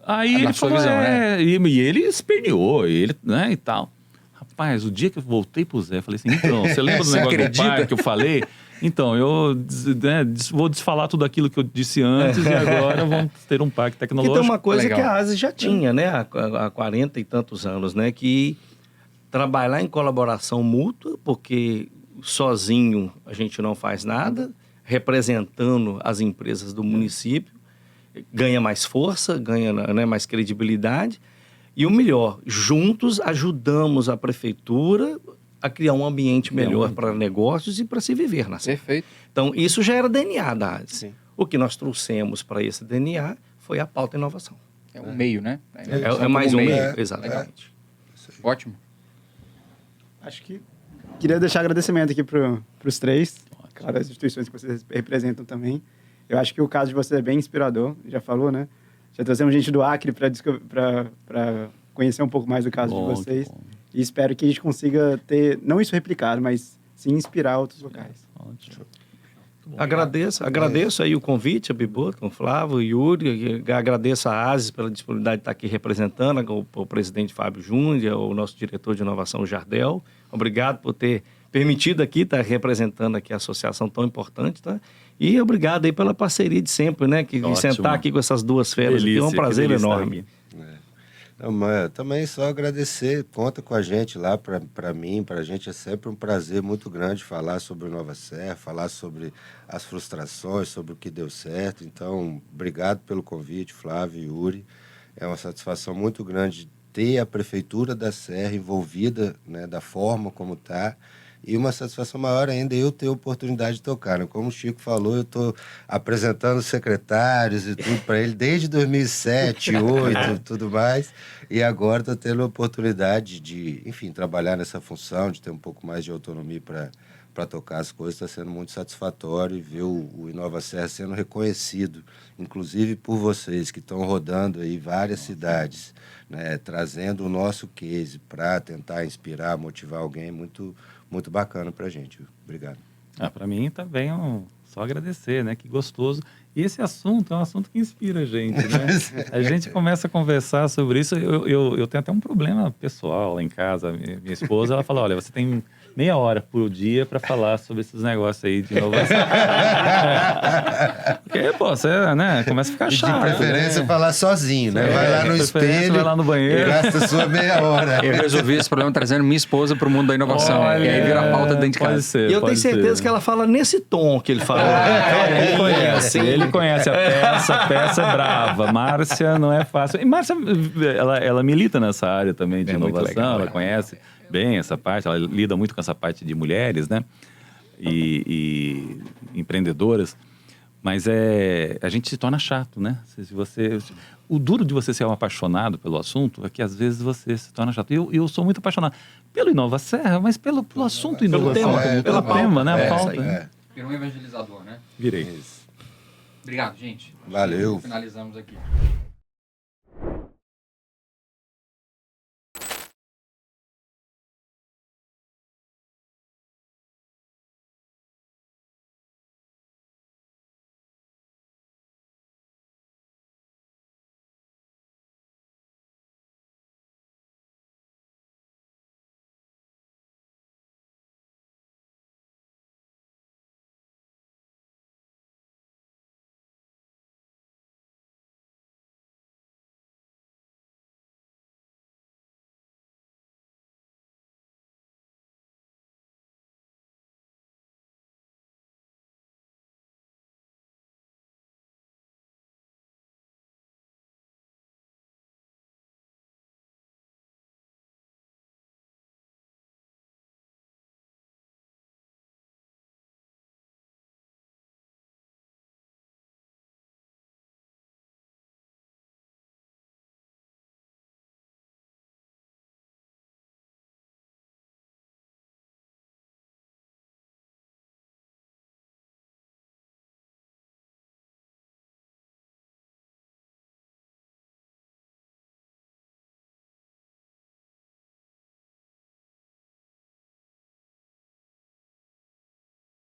Aí ele falou, visão, né? E ele esperneou, né, e tal. Rapaz, o dia que eu voltei pro Zé, falei assim, então, você lembra do negócio do parque que eu falei? Então, eu vou desfalar tudo aquilo que eu disse antes e agora vamos ter um parque tecnológico. Que tem uma coisa que a ASIS já tinha, né, há 40 e tantos anos, né, que trabalhar em colaboração mútua, porque sozinho a gente não faz nada, representando as empresas do município, ganha mais força, ganha, né, mais credibilidade. E o melhor, juntos ajudamos a prefeitura a criar um ambiente melhor para negócios e para se viver na Serra. Perfeito. Então, isso já era DNA da ADES. Sim. O que nós trouxemos para esse DNA foi a pauta inovação. É um meio, né? É mais um meio, exatamente. Ótimo. Acho que queria deixar agradecimento aqui para os três, claro, as instituições que vocês representam também. Eu acho que o caso de vocês é bem inspirador, já falou, né? Já trouxemos gente do Acre para conhecer um pouco mais do caso de vocês. E espero que a gente consiga ter, não isso replicado, mas sim inspirar outros locais. Ótimo. Agradeço aí o convite, a Biboto, o Flávio, o Yuri, agradeço a ASES pela disponibilidade de estar aqui representando, o presidente Fábio Júnior, o nosso diretor de inovação, Jardel. Obrigado por ter permitido aqui estar representando aqui a associação tão importante, tá? E obrigado aí pela parceria de sempre, né? Que de sentar aqui com essas duas feras aqui é um prazer enorme. Não, mas também só agradecer, conta com a gente lá, para mim, para a gente é sempre um prazer muito grande falar sobre o Nova Serra, falar sobre as frustrações, sobre o que deu certo. Então, obrigado pelo convite, Flávio e Yuri. É uma satisfação muito grande ter a Prefeitura da Serra envolvida, né, da forma como está. E uma satisfação maior ainda eu ter a oportunidade de tocar, né? Como o Chico falou, eu estou apresentando secretários e tudo para ele desde 2007, 2008 tudo mais. E agora estou tendo a oportunidade de, enfim, trabalhar nessa função, de ter um pouco mais de autonomia para tocar as coisas. Está sendo muito satisfatório e ver o Inova Serra sendo reconhecido, inclusive por vocês que estão rodando aí várias cidades, né? Trazendo o nosso case para tentar inspirar, motivar alguém, muito bacana pra gente. Obrigado. Para mim também só agradecer, né? Que gostoso. E esse assunto é um assunto que inspira a gente, né? A gente começa a conversar sobre isso. Eu tenho até um problema pessoal lá em casa. Minha esposa, ela fala, olha, você tem meia hora por dia para falar sobre esses negócios aí de inovação. Porque, pô, você, né, começa a ficar chato. De preferência, né? Falar sozinho, né? Vai lá no espelho, vai lá no banheiro. E gasta sua meia hora. Eu resolvi esse problema trazendo minha esposa para o mundo da inovação. Olha, e aí vira a pauta dentro de casa. Pode ser, E eu tenho certeza que ela fala nesse tom que ele falou. Ele conhece a peça é brava. Márcia não é fácil. E Márcia, ela milita nessa área também de inovação, legal, ela conhece bem essa parte, ela lida muito com essa parte de mulheres, né? E empreendedoras. Mas a gente se torna chato, né? O duro de você ser um apaixonado pelo assunto é que às vezes você se torna chato. Eu sou muito apaixonado pelo Inova Serra, mas pelo assunto inovação, pelo tema, né? A pauta. Virou um evangelizador, né? Virei. Isso. Obrigado, gente. Valeu. Finalizamos aqui.